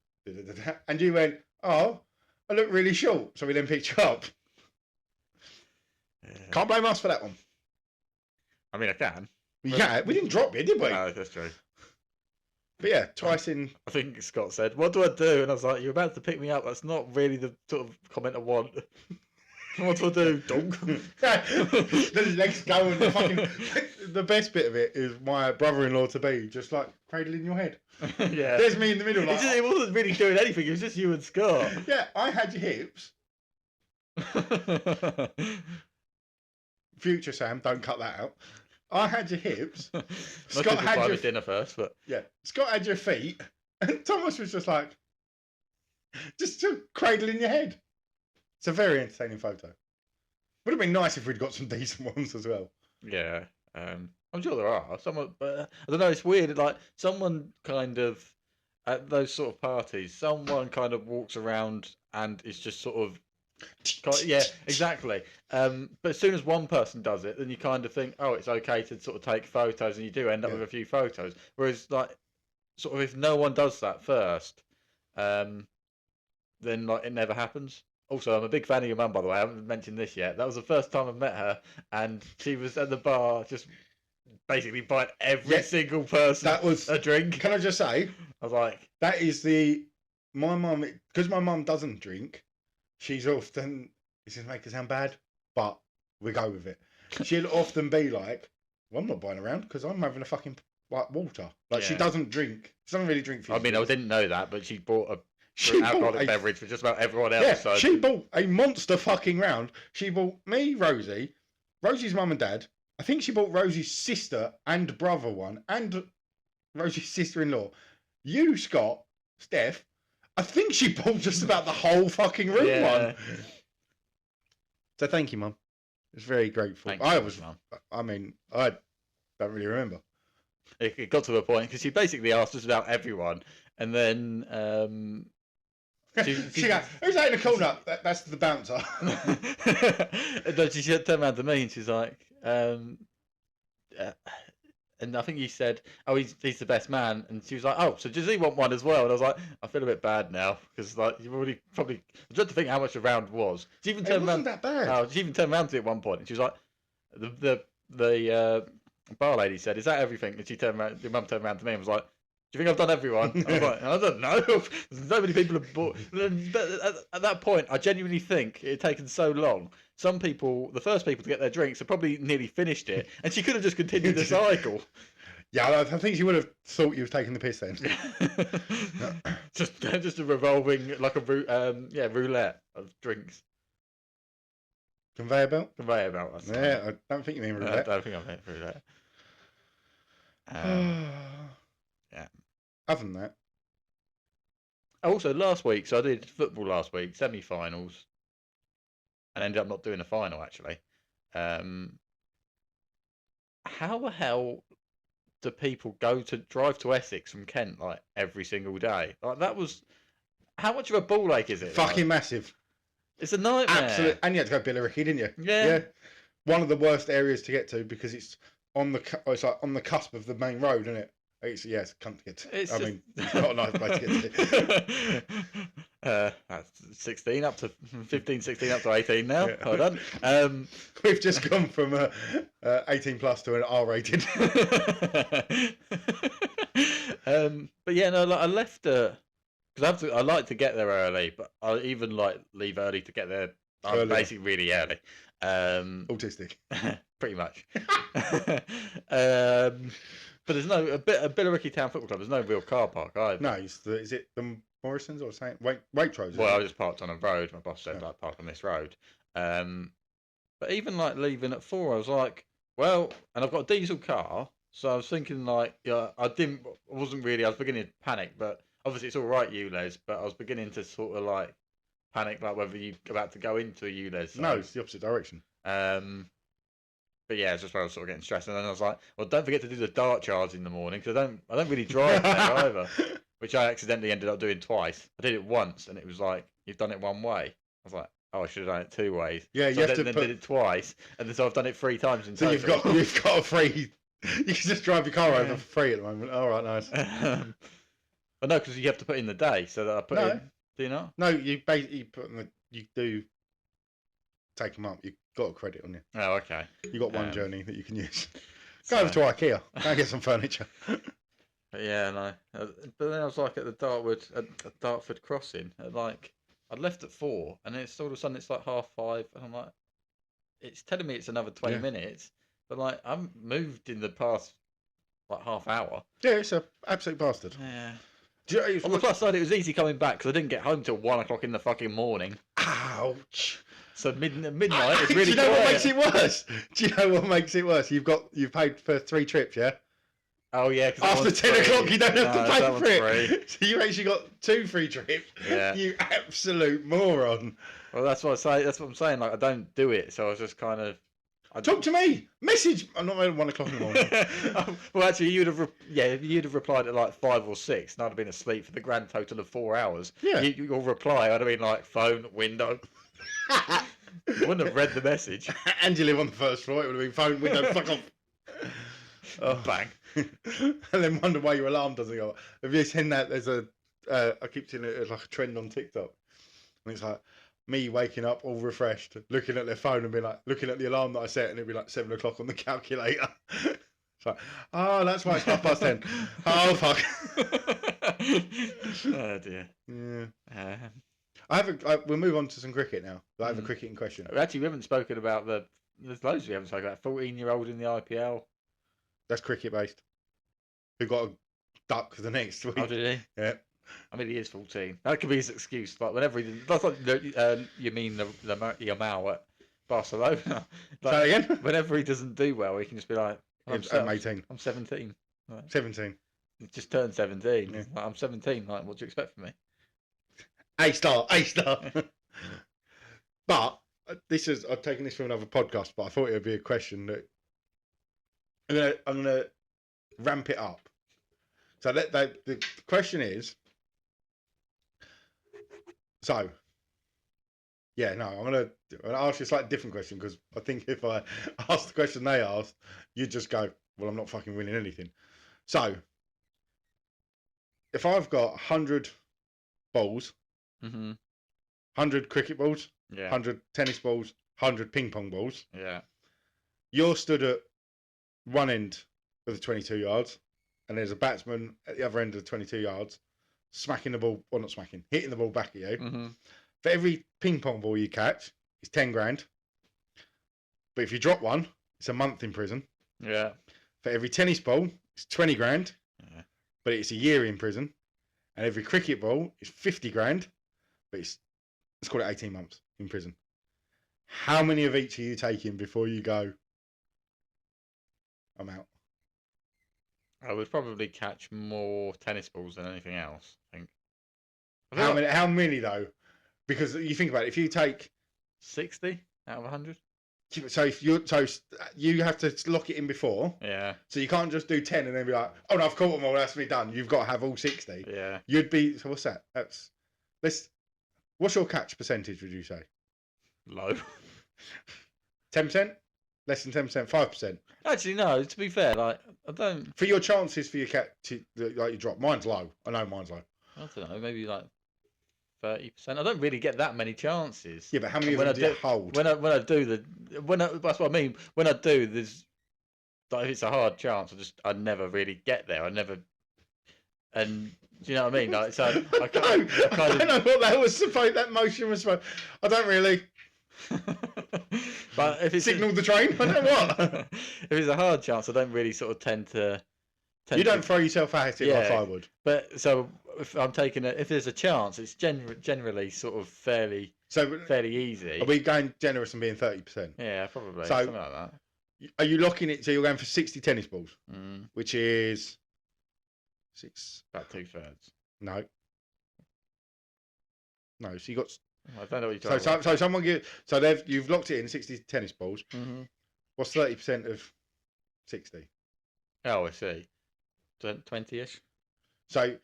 and you went, oh, I look really short. So we then picked you up. Yeah. Can't blame us for that one. I mean, I can. Yeah, we didn't drop you, did we? No, that's true. But yeah, twice in. I think Scott said, "What do I do?" And I was like, "You're about to pick me up. That's not really the sort of comment I want." What do I do? Dunk. The legs go and the best bit of it is my brother-in-law to be just like cradling your head. Yeah. There's me in the middle. Like, It wasn't really doing anything. It was just you and Scott. yeah, I had your hips. Future Sam, don't cut that out. I had your hips. Scott had your dinner first, but yeah. Scott had your feet, and Thomas was just like, just cradling your head. It's a very entertaining photo. Would have been nice if we'd got some decent ones as well. yeah, I'm sure there are someone, but I don't know. It's weird. Like someone kind of at those sort of parties, someone kind of walks around and is just sort of. Yeah, exactly. But as soon as one person does it, then you kind of think, oh, it's okay to sort of take photos, and you do end up with a few photos. Whereas, like, sort of if no one does that first, then like it never happens. Also, I'm a big fan of your mum, by the way. I haven't mentioned this yet. That was the first time I met her, and she was at the bar just basically buying every single person that was a drink. Can I just say, I was like, that is my mum, because my mum doesn't drink. She's often, this is make it sound bad, but we go with it. She'll often be like, well, I'm not buying around because I'm having a fucking water. Like she doesn't drink. She doesn't really drink. I mean, I didn't know that, but she bought an alcoholic beverage for just about everyone else. Yeah, so. she bought a monster fucking round. She bought me, Rosie's mum and dad. I think she bought Rosie's sister and brother one, and Rosie's sister-in-law. You, Scott, Steph. I think she bought just about the whole fucking room one. So thank you, Mum. It's very grateful. Mum. I mean, I don't really remember. It got to a point because she basically asked us about everyone, and then she goes, "Who's that in the corner?" That's the bouncer. And then she turned around to me and she's like, and I think you said, "Oh, he's the best man," and she was like, "Oh, so does he want one as well?" And I was like, "I feel a bit bad now because like you've already probably." I tried to think how much the round was. She even turned around. That bad. Oh, she even turned around to it at one point, and she was like, "The bar lady said, is that everything?" And she turned around. Your mum turned around to me and was like, "Do you think I've done everyone?" I was like, "I don't know. So many people have bought." But at that point, I genuinely think it had taken so long. Some people, the first people to get their drinks, had probably nearly finished it, and she could have just continued the cycle. Yeah, I think she would have thought you was taking the piss then. just a revolving, like a roulette of drinks. Conveyor belt? Conveyor belt. Yeah, I don't think you mean roulette. I don't think I meant roulette. Yeah. Other than that. Also, last week, so I did football last week, semi-finals, and ended up not doing the final, actually. How the hell do people drive to Essex from Kent, like, every single day? Like, that was... How much of a ball ache is it? Fucking massive. It's a nightmare. Absolutely. And you had to go Billericay, didn't you? Yeah. One of the worst areas to get to because it's on the cusp of the main road, isn't it? It's cunt to get to. It's not a nice place to get to. That's 16 up to 15, 16 up to 18 now. Yeah. Well done. We've just gone from 18 plus to an R rated. But yeah, no, like I left because I like to get there early, but I even like leave early to get there. I'm Earlier. basically really early. Autistic. Pretty much. But there's no a Billericay Town Football Club. There's no real car park either. No, is it the Morrisons or Saint Waitrose? Well, I just parked on a road. My boss said like park on this road. But even like leaving at 4, I was like, well, and I've got a diesel car, so I was thinking like, yeah, I was beginning to panic, but obviously it's all right, ULEZ, but I was beginning to sort of like panic, like whether you're about to go into a ULEZ. No, it's the opposite direction. But yeah, it's just where I was sort of getting stressed, and then I was like, well, don't forget to do the dart charge in the morning because I don't really drive there either, which I accidentally ended up doing twice. I did it once, and it was like, you've done it one way. I was like, oh, I should have done it 2 ways. Yeah, so you I have to then did it twice, and then so I've done it 3 times in So total. you've got a free. You can just drive your car over for free at the moment. All right, nice. But no, because you have to put in the day, so that I put in. Do you not? No, you basically put in you do take them up. You've got a credit on you. Oh, okay. You got one journey that you can use. So, Go over to IKEA. Go and get some furniture. But yeah, no. But then I was like at the Dartford crossing. Like I'd left at 4, and then it's all of a sudden it's like 5:30, and I'm like, it's telling me it's another 20 minutes, but like I've moved in the past like half hour. Yeah, it's a absolute bastard. Yeah. Do you know, On the plus side, it was easy coming back because I didn't get home till 1 o'clock in the fucking morning. Ouch. So midnight is really. Do you know quiet. what makes it worse? Do you know what makes it worse? You've paid for 3 trips, yeah. Oh yeah. After 10 o'clock, you don't have to pay for it. Free. So you actually got 2 free trips. Yeah. You absolute moron. Well, that's what I say. That's what I'm saying. Like I don't do it, so I was just kind of. Talk to me. Message. I'm not at 1 o'clock in the morning. Well, actually, you'd have replied at like 5 or 6, and I'd have been asleep for the grand total of 4 hours. Yeah. Your reply, I'd have been like phone, window. I wouldn't have read the message. And you live on the first floor. It would have been phone, window, fuck off. Oh, bang. And then wonder why your alarm doesn't go off. Have you seen that? There's I keep seeing it as like a trend on TikTok, and it's like me waking up all refreshed, looking at their phone and being like, looking at the alarm that I set, and it'd be like 7 o'clock on the calculator. It's like, oh, that's why it's 10:30. Oh fuck. Oh dear. Yeah. We'll move on to some cricket now. I have a cricketing question. Actually, we haven't spoken about there's loads we haven't spoken about. 14-year-old in the IPL. That's cricket based. Who got a duck for the next week? Oh, did he? Yeah. I mean, he is 14. That could be his excuse. Like whenever he did, that's like you mean the Yamal at Barcelona. Like, Say again. Whenever he doesn't do well, he can just be like, I'm 18. I'm 17. Like, 17. he just turned 17. Yeah. Like, I'm 17. Like, what do you expect from me? A star. But I've taken this from another podcast, but I thought it would be a question that I'm gonna ramp it up. So the question is, I'm gonna ask you a slightly different question because I think if I ask the question they asked, you'd just go, well, I'm not fucking winning anything. So if I've got 100 balls, 100 cricket balls, 100 tennis balls, 100 ping pong balls. Yeah. You're stood at one end of the 22 yards, and there's a batsman at the other end of the 22 yards, smacking the ball, or not smacking, hitting the ball back at you. For every ping pong ball you catch, it's 10 grand. But if you drop one, it's a month in prison. Yeah. For every tennis ball, it's 20 grand. Yeah. But it's a year in prison. And every cricket ball is 50 grand. But let's call it 18 months in prison. How many of each are you taking before you go, I'm out? I would probably catch more tennis balls than anything else, I think. How many though? Because you think about it, if you take 60 out of 100? so you have to lock it in before. Yeah. So you can't just do 10 and then be like, oh no, I've caught them all, that's me done. You've got to have all 60. Yeah. You'd be, so what's that? What's your catch percentage, would you say? Low. 10%? Less than 10%? 5%? Actually, no, to be fair, like, I don't... For your chances for your catch, like you drop, mine's low. I know mine's low. I don't know, maybe like 30%. I don't really get that many chances. Yeah, but how many of them do you hold? That's what I mean. When I do, there's like if it's a hard chance, I never really get there. And Do you know what I mean? Like, so I don't know what that was supposed. That motion was supposed. I don't really. But if it's Signal the train. I don't know what. if it's a hard chance, I don't really sort of tend to. You don't throw yourself at it like I would. But so if I'm taking if there's a chance, it's generally sort of fairly easy. Are we going generous and being 30%? Yeah, probably So, something like that. Are you locking it? So you're going for 60 tennis balls, Mm, which is about 2/3. no. So you got. I don't know what you're talking about. So someone you've locked it in 60 tennis balls. Mm-hmm. What's 30% of 60? Oh, I see. 20-ish. So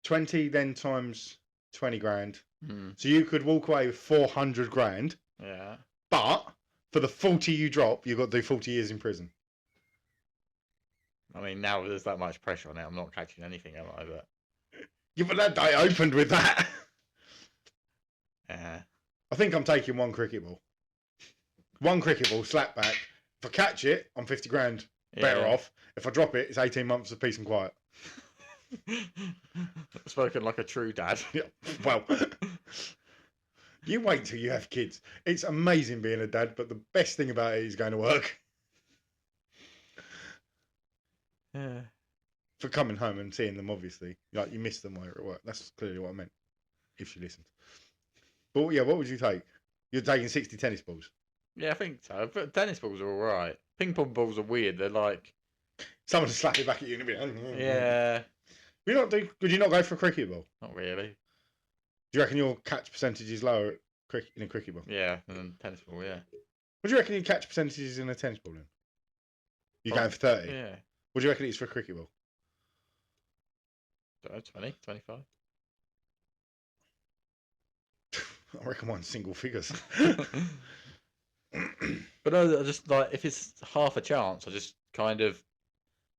20 then times 20 grand. Mm. So you could walk away with 400 grand. Yeah. But for the 40 you drop, you've got to do 40 years in prison. I mean, now there's that much pressure on it. I'm not catching anything, am I? But Yeah, but that day opened with that. yeah. I think I'm taking one cricket ball. One cricket ball, slap back. If I catch it, I'm 50 grand better off. If I drop it, it's 18 months of peace and quiet. Spoken like a true dad. Yeah, well, you wait till you have kids. It's amazing being a dad, but the best thing about it is going to work. Yeah. For coming home and seeing them, obviously. Like, you miss them while you're at work. That's clearly what I meant, if she listened. But yeah, what would you take? You're taking 60 tennis balls. Yeah, I think so. But tennis balls are all right. Ping pong balls are weird. They're like, Someone to slap it back at you and be like, yeah, Would you not go for a cricket ball? not really. Do you reckon your catch percentage is lower in a cricket ball? Yeah, and then tennis ball, yeah. What do you reckon your catch percentage is in a tennis ball then? You're going for 30? Yeah. What do you reckon it is for a cricket ball? Don't know, 20, 25. I reckon mine's single figures. But no, I just like if it's half a chance, I just kind of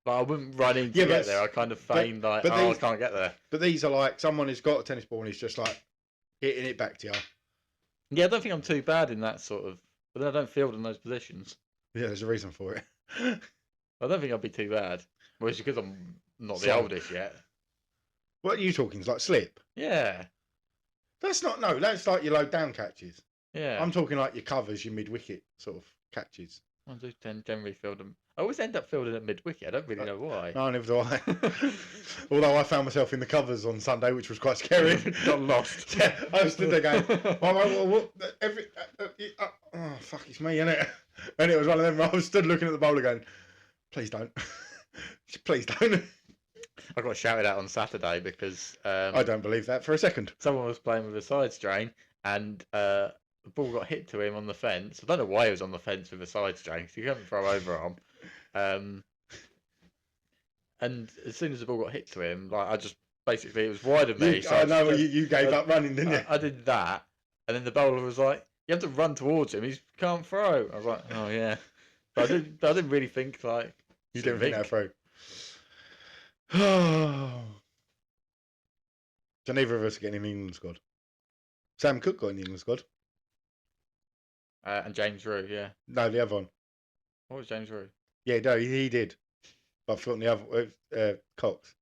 like I wouldn't run in to get there. I kind of feign I can't get there. But these are like someone who's got a tennis ball and he's just like hitting it back to you. Yeah, I don't think I'm too bad in that sort of. But then I don't field in those positions. Yeah, there's a reason for it. I don't think I'd be too bad. Well, it's because I'm not the So- oldest yet. What are you talking? It's like slip. Yeah, That's like your low down catches. yeah. I'm talking like your covers, your mid wicket sort of catches. I do generally field them. I always end up fielding at mid wicket. I don't really know why. No, never do I. Although I found myself in the covers on Sunday, which was quite scary. Got lost. Yeah, I was stood there going, what, oh, fuck, it's me, innit? And it was one of them, I was stood looking at the bowler going, please don't. Please don't. I got shouted at on Saturday because I don't believe that for a second. someone was playing with a side strain and the ball got hit to him on the fence. I don't know why he was on the fence with a side strain because he couldn't throw overarm. And as soon as the ball got hit to him, like I just basically it was wide of me. I know, you gave up running, didn't you? I did that, and then the bowler was like, "You have to run towards him. He can't throw." I was like, "Oh yeah," but I didn't really think like You didn't think that through. So neither of us are getting in the England squad. Sam Cook got in the England squad. And James Rue, yeah. No, the other one. What was James Rue? Yeah, no, he did. But I've forgotten the other, Cox.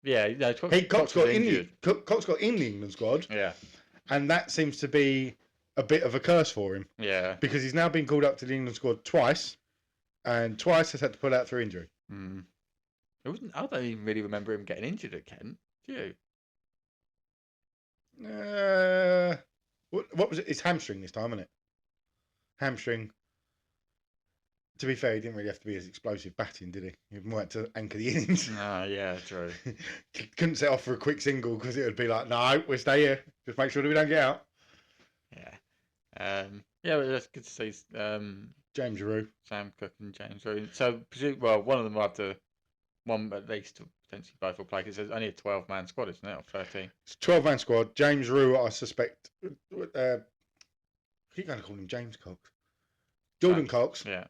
Yeah, no, Cox got in the England squad, Yeah, and that seems to be a bit of a curse for him yeah. because he's now been called up to the England squad twice, and twice has had to pull out through injury. Mm. It wasn't. I don't even really remember him getting injured at Kent. Do you? What was it? It's hamstring this time, isn't it? Hamstring. To be fair, he didn't really have to be as explosive batting, did he? He might have to anchor the innings. Ah, yeah, true. Couldn't set off for a quick single because it would be like, no, we'll stay here. Just make sure that we don't get out. Yeah. Yeah, but that's good to see. James Giroux. Sam Cook and James Rue. So, well, one of them will have to. One at least, potentially both will play because there's only a 12-man squad, isn't it? Or 13. It's a 12-man squad. James Giroux, I suspect. I keep going to call him James Cox. Jordan Cox. Yeah.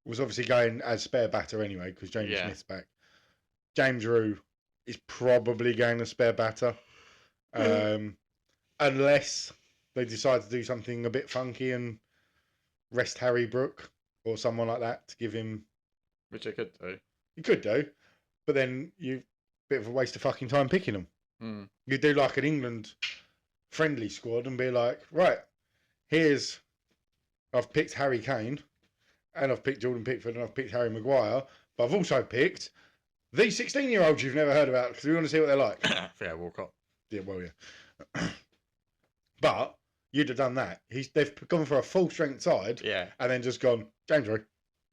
Was obviously going as spare batter anyway because James Smith's back. James Giroux is probably going as spare batter, unless they decide to do something a bit funky and rest Harry Brook or someone like that to give him. Which I could do. You could do, but then you bit of a waste of fucking time picking them. Mm. You do like an England friendly squad and be like, right, I've picked Harry Kane, and I've picked Jordan Pickford, and I've picked Harry Maguire, but I've also picked these 16-year-olds you've never heard about because we want to see what they're like. Yeah, Walcott. Yeah, well, yeah. But you'd have done that. They've gone for a full strength side, Yeah. and then just gone James Roy.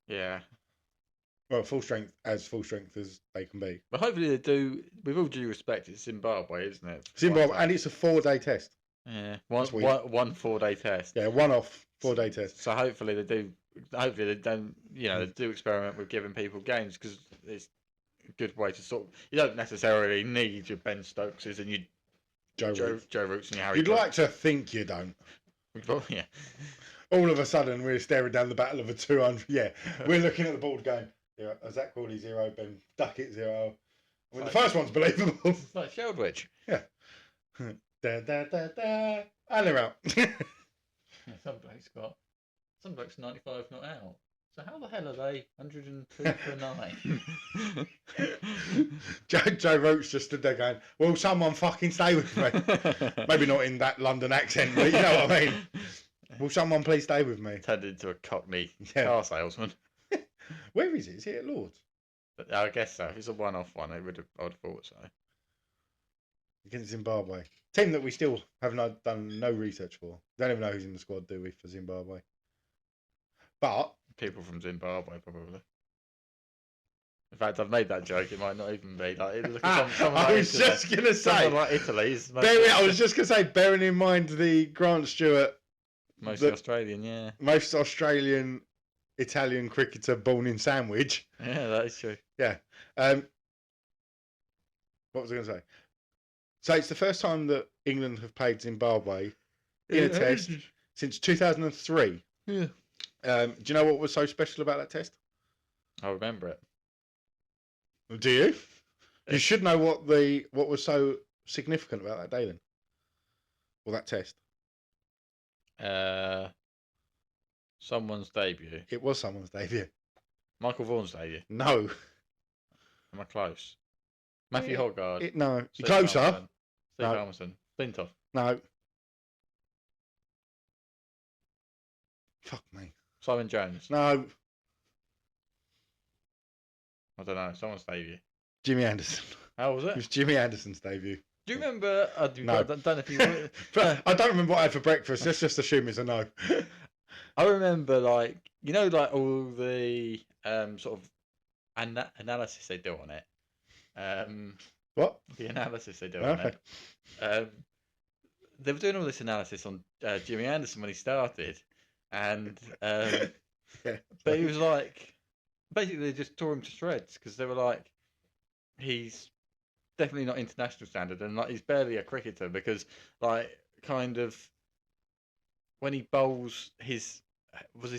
Yeah. Well, full strength as they can be. But hopefully they do. With all due respect, it's Zimbabwe, isn't it? Zimbabwe, and it's a 4-day test. Yeah, That's weird. one 4-day test. Yeah, one-off 4-day test. So hopefully they do. Hopefully they don't. They do experiment with giving people games because it's a good way to sort. You don't necessarily need your Ben Stokeses and your Joe Roots and your Harry. You'd like to think you don't. Well, yeah. All of a sudden, we're staring down the battle of a 200. Yeah, we're looking at the board going, yeah, Zach Crawley 0, Ben Duckett 0. I mean, the first one's believable. It's like Sheldwich. Yeah. Da, da, da, da. And they're out. Yeah, some bloke's 95 not out. So how the hell are they 102 for 9? Joe Roach just stood there going, will someone fucking stay with me? Maybe not in that London accent, but you know what I mean. Will someone please stay with me? Turned into a Cockney Yeah. car salesman. Where is it? Is it at Lord's? But I guess so. If it's a one-off one, I would have thought so. Against Zimbabwe. Team that we still have done no research for. Don't even know who's in the squad, do we, for Zimbabwe? But People from Zimbabwe, probably. In fact, I've made that joke. It might not even be like. Look at someone I like was Italy. just going to say. Someone like Italy's. I was just going to say, bearing in mind the Grant Stewart, Mostly Australian, yeah. most Australian Italian cricketer born in Sandwich. Yeah, that is true. Yeah. What was I going to say? So it's the first time that England have played Zimbabwe in a test since 2003. Yeah. Do you know what was so special about that test? I remember it. Do you? You should know what was so significant about that day then. Or that test. Someone's debut. It was someone's debut. Michael Vaughan's debut. No. Am I close? Matthew Hoggard. No. Steve Closer. Harmison. Steve No. Harmison. Flintoff. No. Fuck me. Simon Jones. No. I don't know. Someone's debut. Jimmy Anderson. How was It it? was Jimmy Anderson's debut. Do you remember? No. I don't know if you. But I don't remember what I had for breakfast. Let's just assume it's a no. I remember, like all the sort of analysis they do on it. What? The analysis they do on it. They were doing all this analysis on Jimmy Anderson when he started, and Yeah. but he was like, basically they just tore him to shreds because they were like, he's definitely not international standard, and like he's barely a cricketer because like kind of when he bowls, his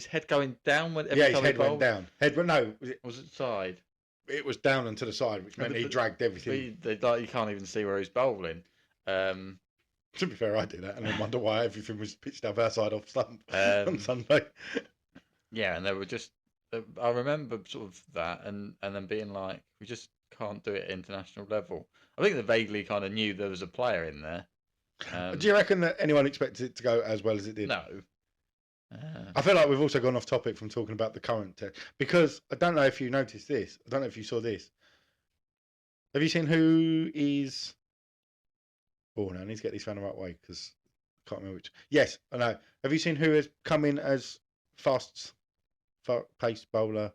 head going down when every Yeah, his time head he went bowled? down. No, Was it side? it was down and to the side, which meant but he the- dragged everything. Like you can't even see where he's bowling. To be fair, I do that and then wonder why everything was pitched up outside off stump on Um, Sunday. Yeah, and they were just. I remember sort of that, and then being like, we just can't do it at international level. I think they vaguely kind of knew there was a player in there. Do you reckon that anyone expected it to go as well as it did? No. I feel like we've also gone off topic from talking about the current test because I don't know if you noticed this. I don't know if you saw this. Have you seen who is? Oh, no, I need to get these found the right way because I can't remember which. Yes, I know. Have you seen who has come in as fast-paced bowler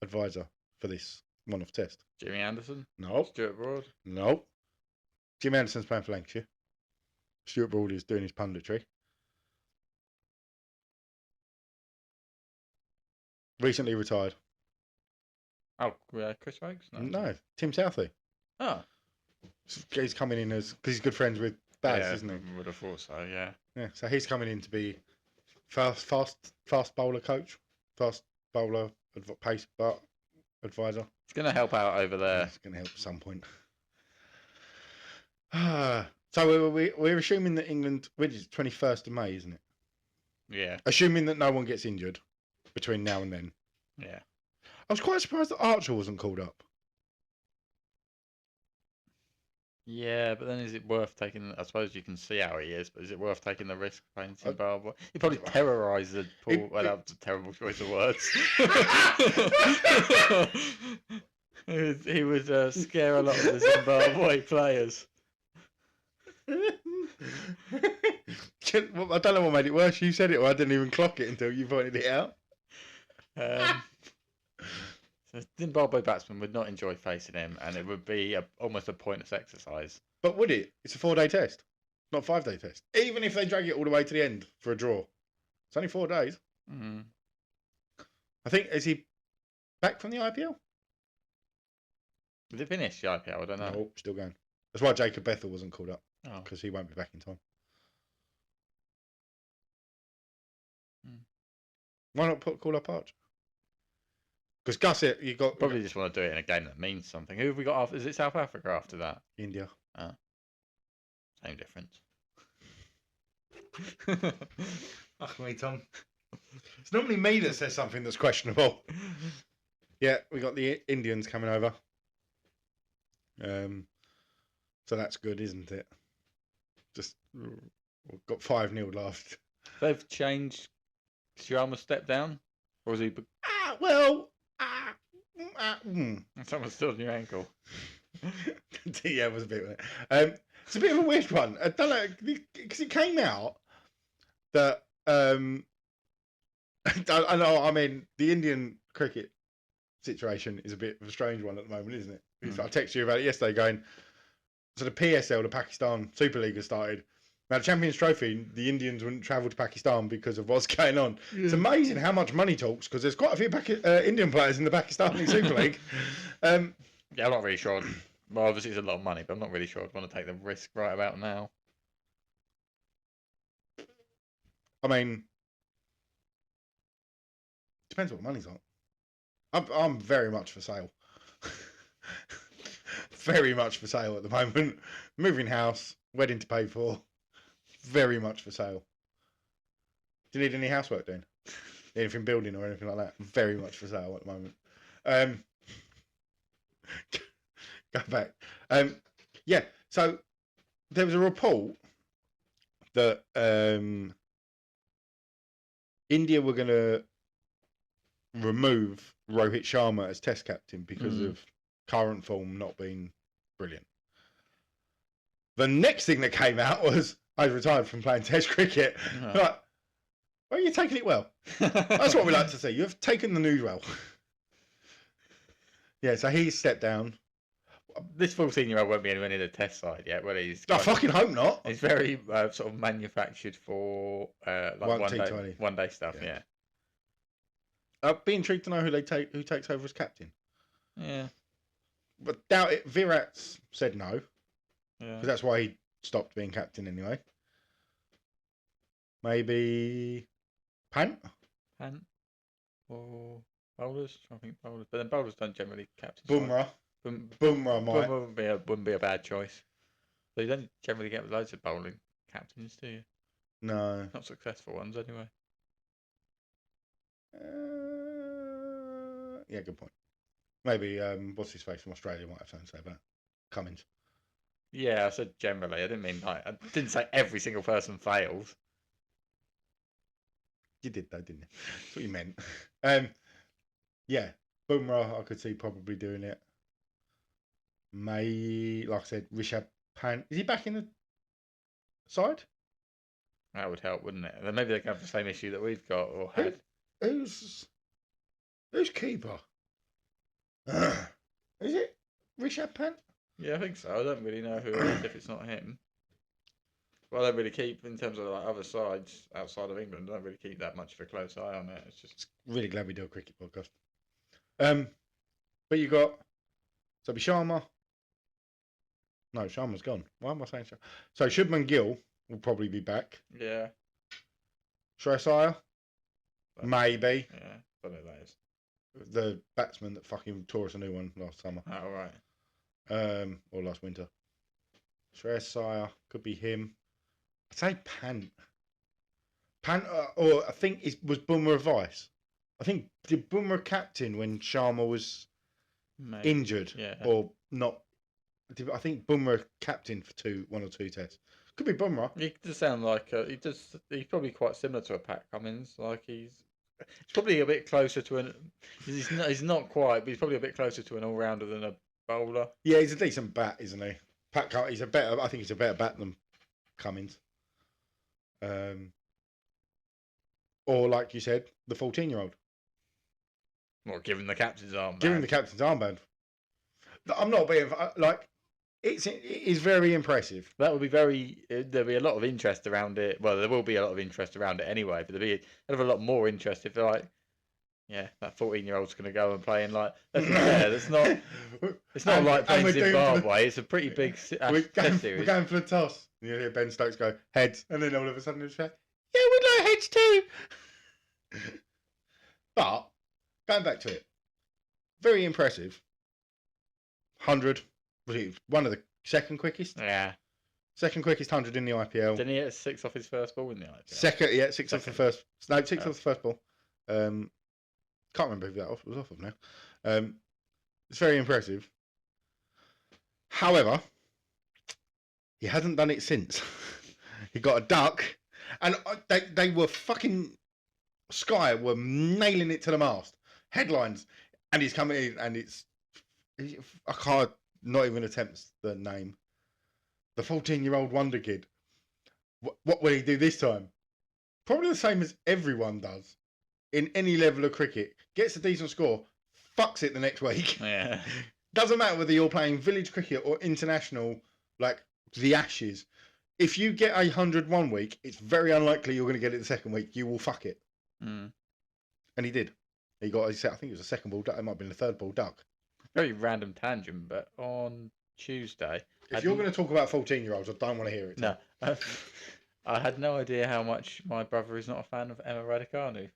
advisor for this one-off test? Jimmy Anderson, No, Stuart Broad. no. Jim Anderson's playing for Lancashire. Stuart Broad is doing his punditry. Recently retired. Oh, Chris Oakes? No, Tim Southey. Oh, He's coming in as because he's good friends with Baz, yeah, isn't he? would have thought so. Yeah. Yeah, so he's coming in to be fast bowler coach, fast bowler pace advisor. It's going to help out over there. It's going to help at some point. So we're assuming that England, which is 21st of May, isn't it? Yeah. Assuming that no one gets injured between now and then. Yeah. I was quite surprised that Archer wasn't called up. Yeah, but then is it worth taking? I suppose you can see how he is, but is it worth taking the risk playing I- Zimbabwe? He probably terrorised the poor. Well, that was a terrible choice of words. He would scare a lot of the Zimbabwe players. I don't know what made it worse. You said it, or I didn't even clock it until you pointed it out. So Zimbabwe batsmen would not enjoy facing him, and it would be almost a pointless exercise. But would it? It's a 4-day test, not 5-day test. Even if they drag it all the way to the end for a draw, it's only 4 days. Mm. I think, is he back from the IPL? Did it finish the IPL? I don't know. No, still going. That's why Jacob Bethel wasn't called up, Oh. because he won't be back in time. Why not call up Arch? Because Gusset, you got Probably just want to do it in a game that means something. Who have we got after? Is it South Africa after that? India. Same difference. Fuck me, Tom. It's normally me that says something that's questionable. Yeah, we got the Indians coming over. So that's good, isn't it? Just we've got 5-0 left. They've changed. Sharma stepped down, or was he? Someone's still on your ankle. Yeah, it was a bit. It's a bit of a weird one. I don't know, because it came out that I know. I mean, the Indian cricket situation is a bit of a strange one at the moment, isn't it? I texted you about it yesterday, going. So the PSL, the Pakistan Super League, has started. Now, the Champions Trophy, the Indians wouldn't travel to Pakistan because of what's going on. Yeah. It's amazing how much money talks, because there's quite a few Indian players in the Pakistani Super League. Yeah, I'm not really sure. Well, obviously it's a lot of money, but I'm not really sure I'd want to take the risk right about now. I mean, depends what money's on. I'm very much for sale. Very much for sale at the moment. Moving house, wedding to pay for. Very much for sale. Do you need any housework doing? Anything building or anything like that? Very much for sale at the moment. Go back. Yeah, so there was a report that India were going to remove Rohit Sharma as Test captain because of current form not being brilliant. The next thing that came out was I retired from playing Test cricket. Like, well, you're taking it well. That's what we like to see. You've taken the news well. Yeah, so he's stepped down. This 14-year-old won't be anywhere near the Test side yet, will he? I fucking hope not. He's very sort of manufactured for like one day stuff. Yeah. I'd be intrigued to know who takes over as captain. Yeah. But doubt it. Virat's said no. Yeah. Because that's why he stopped being captain anyway. Maybe Pant? Or bowlers? I think bowlers. But then bowlers don't generally captain. Bumrah. Bumrah might. Bumrah wouldn't be a bad choice. So you don't generally get loads of bowling captains, do you? No. Not successful ones, anyway. Yeah, good point. Maybe what's his face from Australia might have something to say about Cummins. Yeah, I said generally. I didn't mean like. I didn't say every single person fails. You did though, didn't you? That's what you meant. Yeah, Bumrah, I could see probably doing it. Like I said, Rishabh Pant. Is he back in the side? That would help, wouldn't it? Then maybe they can have the same issue that we've got or had. Who's keeper? Is it Rishabh Pant? Yeah, I think so. I don't really know who it is if it's not him. Well, I don't really keep, in terms of like other sides outside of England, I don't really keep that much of a close eye on it. It's just really glad we do a cricket podcast. But you got so Sharma. No, Sharma's gone. Why am I saying so? So Shubman Gill will probably be back. Yeah. Shreyas Iyer? Maybe. Yeah, I don't know who that is. The batsman that fucking tore us a new one last summer. Oh, right. Or last winter. Shreyas Iyer could be him. I'd say Pant. Or I think was Bumrah vice. I think did Bumrah captain when Sharma was injured or not I think Bumrah captain for one or two tests. Could be Bumrah. He does sound like he does. He's probably quite similar to a Pat Cummins. Like he's probably a bit closer to an. He's not quite, but he's probably a bit closer to an all rounder than a bowler. Yeah, he's a decent bat, isn't he? He's a better. I think he's a better bat than Cummins. Or like you said, the 14-year-old. Well, given the captain's armband. Give him the captain's armband. I'm not being like. It is very impressive. That would be very. There'll be a lot of interest around it. Well, there will be a lot of interest around it anyway. But there'll be a lot more interest if they're like, yeah, that 14-year-old's going to go and play in like. That's fair. That's not. It's not like playing Zimbabwe. It's a pretty big test series. We're going for the toss. You hear Ben Stokes go heads, and then all of a sudden it's like, yeah, we'd like heads too. But going back to it, very impressive. 100. One of the second quickest. Yeah. Second quickest 100 in the IPL. Didn't he hit 6 off his first ball in the IPL? Six off the first. No, 6 off the first ball. Can't remember who that was off of now. It's very impressive. However, he hasn't done it since. He got a duck, and they were fucking Sky were nailing it to the mast. Headlines, and he's coming in, and I can't. Not even attempt the name. The 14-year-old wonder kid. What will he do this time? Probably the same as everyone does in any level of cricket. Gets a decent score, fucks it the next week. Yeah. Doesn't matter whether you're playing village cricket or international, like the Ashes. If you get 100 one week, it's very unlikely you're going to get it the second week. You will fuck it. Mm. And he did. I think it was a second ball duck. It might have been a third ball duck. Very random tangent, but on Tuesday. If you're going to talk about 14-year-olds, I don't want to hear it. No. I had no idea how much my brother is not a fan of Emma Raducanu.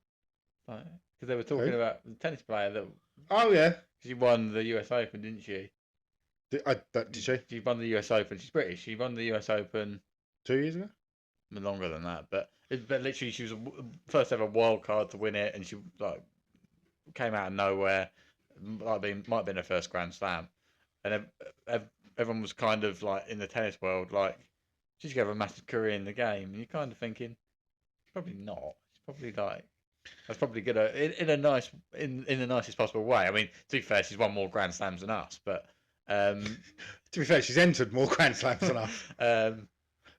Because they were talking about the tennis player that. Oh, yeah. She won the US Open, didn't she? Did she? She won the US Open. She's British. She won the US Open 2 years ago? longer than that. But literally, she was the first ever wild card to win it, and she came out of nowhere. Might have been her first Grand Slam, and everyone was kind of like in the tennis world like she's gonna have a massive career in the game, and you're kind of thinking probably not. She's probably that's probably gonna in the nicest possible way. I mean, to be fair, she's won more Grand Slams than us, but to be fair, she's entered more Grand Slams than us.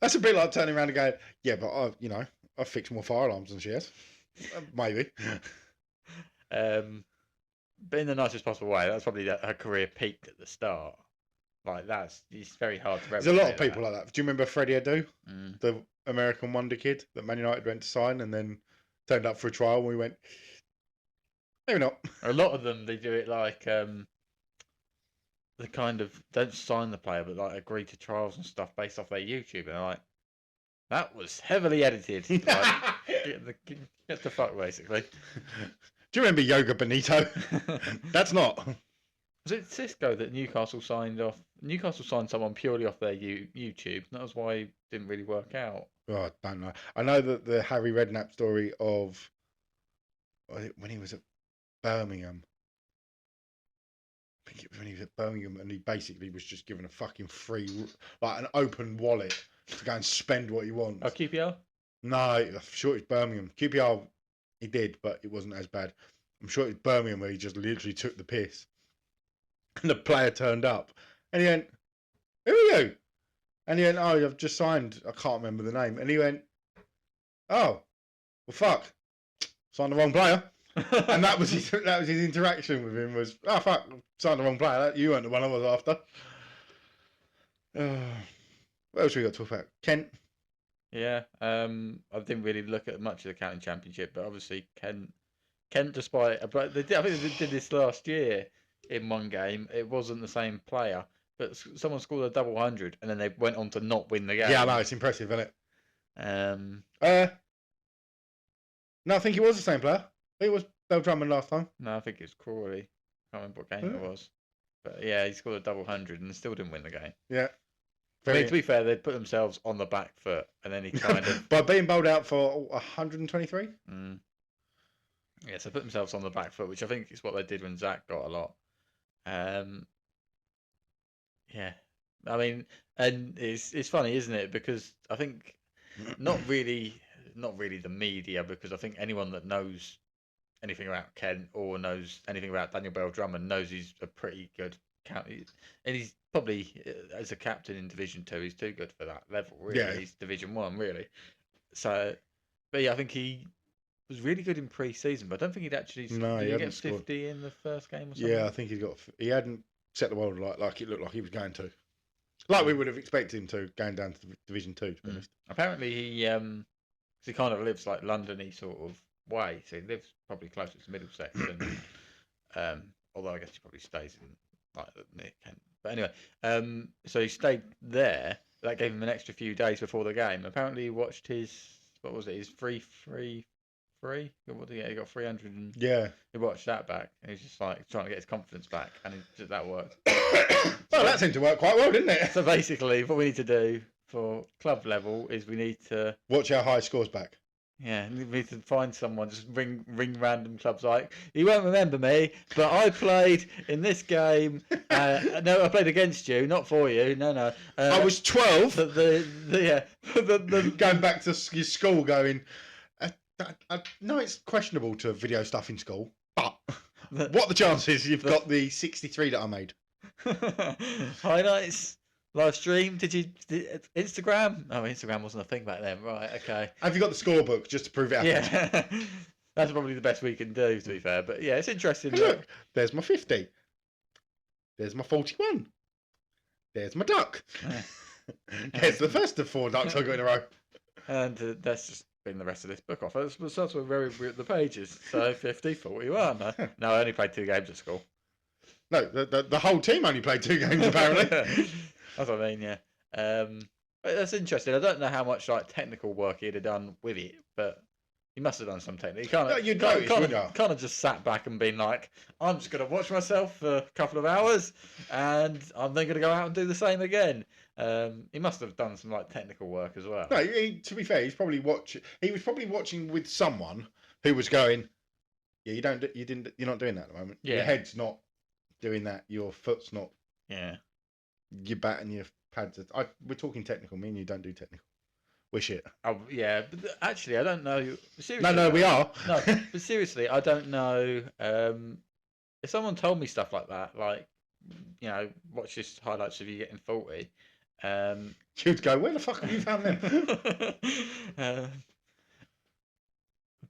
That's a bit like turning around and going, yeah, but I've fixed more fire alarms than she has. Maybe. But in the nicest possible way, that's probably her career peaked at the start. Like it's very hard to replicate. There's a lot of people like that. Do you remember Freddie Adu, Mm. the American wonder kid that Man United went to sign and then turned up for a trial? And we went, maybe not. A lot of them, they do it like they kind of don't sign the player, but like agree to trials and stuff based off their YouTube, and they're like, that was heavily edited. Like, get the fuck basically. Do you remember Yoga Benito? That's not. Was it Cisco that Newcastle signed off? Newcastle signed someone purely off their YouTube. That was why it didn't really work out. Oh, I don't know. I know that the Harry Redknapp story of when he was at Birmingham. I think it was when he was at Birmingham, and he basically was just given a fucking free, like an open wallet to go and spend what he wants. Oh, QPR? No, I'm sure it's Birmingham. QPR, he did, but it wasn't as bad. I'm sure it's Birmingham where he just literally took the piss. And the player turned up, and he went, "Who are you?" And he went, "Oh, I've just signed. I can't remember the name." And he went, "Oh, well, fuck, signed the wrong player." And that was his interaction with him was, "Oh, fuck, signed the wrong player. You weren't the one I was after." What else we got to talk about? Kent. Yeah, I didn't really look at much of the county championship, but obviously Kent, despite I think they did this last year in one game. It wasn't the same player, but someone scored a double 100, and then they went on to not win the game. Yeah, no, it's impressive, isn't it? No, I think it was the same player. I think it was Bell Drummond last time. No, I think it was Crawley. Can't remember what game it was, but yeah, he scored a double 100 and still didn't win the game. Yeah. I mean, to be fair, they put themselves on the back foot, and then he kind of by being bowled out for 123. Yeah, so put themselves on the back foot, which I think is what they did when Zach got a lot. Yeah, I mean, and it's funny, isn't it? Because I think not really the media, because I think anyone that knows anything about Kent or knows anything about Daniel Bell Drummond knows he's a pretty good captain, and he's probably as a captain in Division 2, he's too good for that level. Really, Yeah. he's Division 1, really. So, but yeah, I think he was really good in pre-season, but I don't think he'd actually. No, Did he he hadn't get scored. 50 in the first game or something? Yeah, I think he hadn't set the world like it looked like he was going to. Like we would have expected him to, going down to Division 2, to be honest. Apparently he 'cause he kind of lives like London-y sort of way, so he lives probably closer to Middlesex, and although I guess he probably stays in like near Kent. But anyway, so he stayed there. That gave him an extra few days before the game. Apparently he watched his, what was it, his 3-3-3? What did he get? He got 300 and Yeah. he watched that back, and he's just like trying to get his confidence back, and that worked. Well, that seemed to work quite well, didn't it? So basically, what we need to do for club level is we need to Watch our high scores back. we need to find someone, just ring random clubs like, you won't remember me, but I played in this game. No, I played against you, not for you. No. I was 12. The Going back to your school, going. No, it's questionable to video stuff in school, but what are the chances you've got the 63 that I made? highlights, live stream. Instagram? Oh, Instagram wasn't a thing back then, right? Okay. Have you got the scorebook just to prove it happened? Yeah, that's probably the best we can do, to be fair. But yeah, it's interesting. Hey, look, there's my 50. There's my 41. There's my duck. There's the first of 4 ducks I got in a row. And that's just been the rest of this book off. That's what we're the pages. So 50, 41. No, I only played 2 games at school. No, the whole team only played 2 games apparently. That's what I mean, yeah. But that's interesting. I don't know how much like technical work he'd have done with it, but he must have done some technical. He kind of, You'd notice, wouldn't you? kind of just sat back and been like, I'm just going to watch myself for a couple of hours, and I'm then going to go out and do the same again. He must have done some like technical work as well. No, to be fair, he was probably watching with someone who was going, yeah, you're not doing that at the moment. Yeah. Your head's not doing that. Your foot's not. Yeah. Your bat and your pads. We're talking technical. Me and you don't do technical. We're shit. Oh yeah, but actually, I don't know. Seriously, No, we are. No, but seriously, I don't know. If someone told me stuff like that, like, you know, watch this highlights of you getting 40. You'd go, where the fuck have you found them?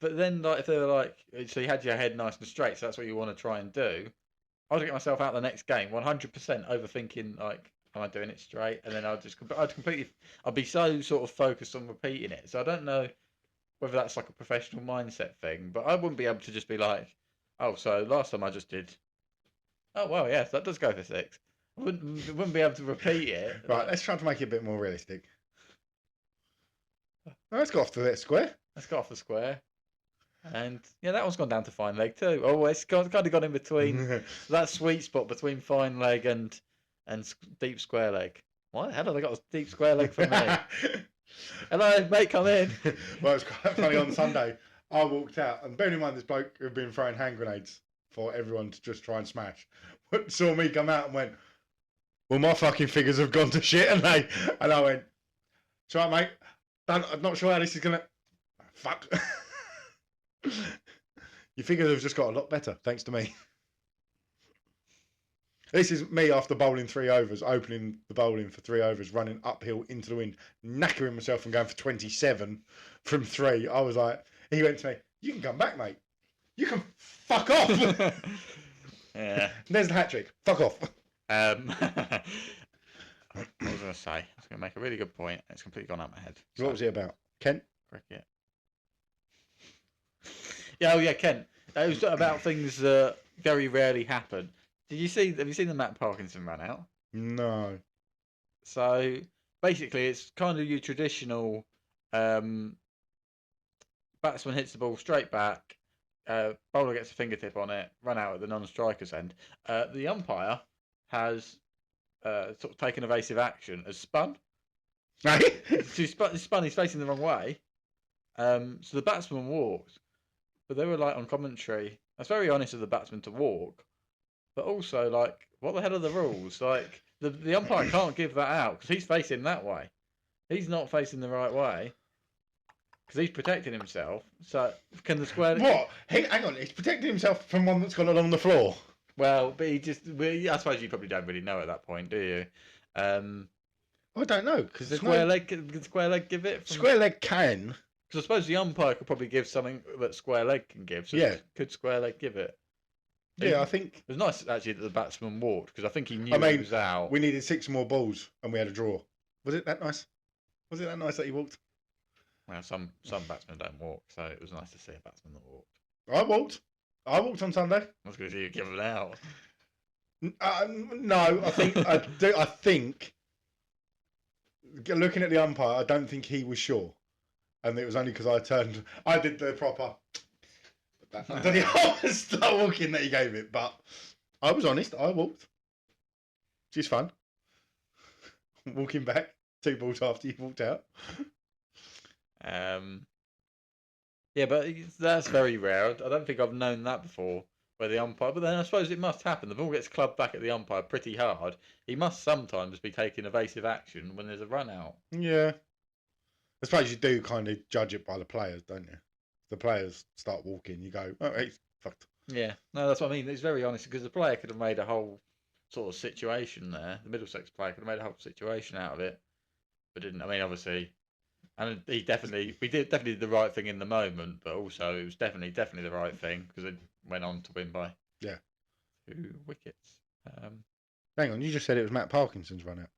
But then, like, if they were like, so you had your head nice and straight, so that's what you want to try and do. I would get myself out the next game, 100% overthinking, like, am I doing it straight? And then I'd be so sort of focused on repeating it. So I don't know whether that's like a professional mindset thing, but I wouldn't be able to just be like, oh, so last time I just did, oh, well, yes, that does go for 6. I wouldn't be able to repeat it. Right, let's try to make it a bit more realistic. Let's go off to that square. Let's go off the square. And yeah, that one's gone down to fine leg too. Oh, it's kind of gone in between that sweet spot between fine leg and deep square leg. Why the hell have they got a deep square leg for me? Hello, mate, come in. Well, it's quite funny. On Sunday, I walked out, and bearing in mind this bloke had been throwing hand grenades for everyone to just try and smash, saw me come out and went, well, my fucking figures have gone to shit, and I went, it's all right, mate. I'm not sure how this is gonna. Fuck. Your figures have just got a lot better, thanks to me. This is me after bowling 3 overs, opening the bowling for 3 overs, running uphill into the wind, knackering myself and going for 27 from 3. I was like, he went to me, you can come back, mate. You can fuck off. Yeah. There's the hat trick. Fuck off. What was I going to say? I was going to make a really good point. It's completely gone out of my head. What was it about? Kent? Cricket. Yeah, oh yeah, Kent. It was about things that very rarely happen. Have you seen the Matt Parkinson run out? No. So basically, it's kind of your traditional batsman hits the ball straight back, bowler gets a fingertip on it, run out at the non-striker's end. The umpire has sort of taken evasive action, has spun. So he's spun, he's facing the wrong way. So the batsman walked, but they were like on commentary. That's very honest of the batsman to walk, but also like, what the hell are the rules? Like, the umpire can't give that out because he's facing that way. He's not facing the right way because he's protecting himself. So can the square? What? Hang on, he's protecting himself from one that's gone along the floor. Well, but I suppose you probably don't really know at that point, do you? I don't know because The square leg, can square leg give it? Square leg can. Because I suppose the umpire could probably give something that square leg can give. So Yeah. Could square leg give it? Yeah, I think It was nice actually that the batsman walked because I think he knew I mean, he was out. we needed 6 more balls and we had a draw. Was it that nice? Was it that nice that he walked? Well, some batsmen don't walk, so it was nice to see a batsman that walked. I walked. I walked on Sunday. I was going to see you give it out. No, I think I do. I think looking at the umpire, I don't think he was sure, and it was only because I did the proper. Until the arm start walking that he gave it, but I was honest. I walked. Which is fun. Walking back 2 balls after you walked out. Yeah, but that's very rare. I don't think I've known that before, where the umpire. But then I suppose it must happen. The ball gets clubbed back at the umpire pretty hard. He must sometimes be taking evasive action when there's a run out. Yeah. I suppose you do kind of judge it by the players, don't you? The players start walking, you go, oh, he's fucked. Yeah, no, that's what I mean. It's very honest because the player could have made a whole sort of situation there. The Middlesex player could have made a whole situation out of it, but didn't. I mean, obviously, and we definitely did the right thing in the moment, but also it was definitely the right thing because it went on to win by 2 wickets. Hang on, you just said it was Matt Parkinson's run out.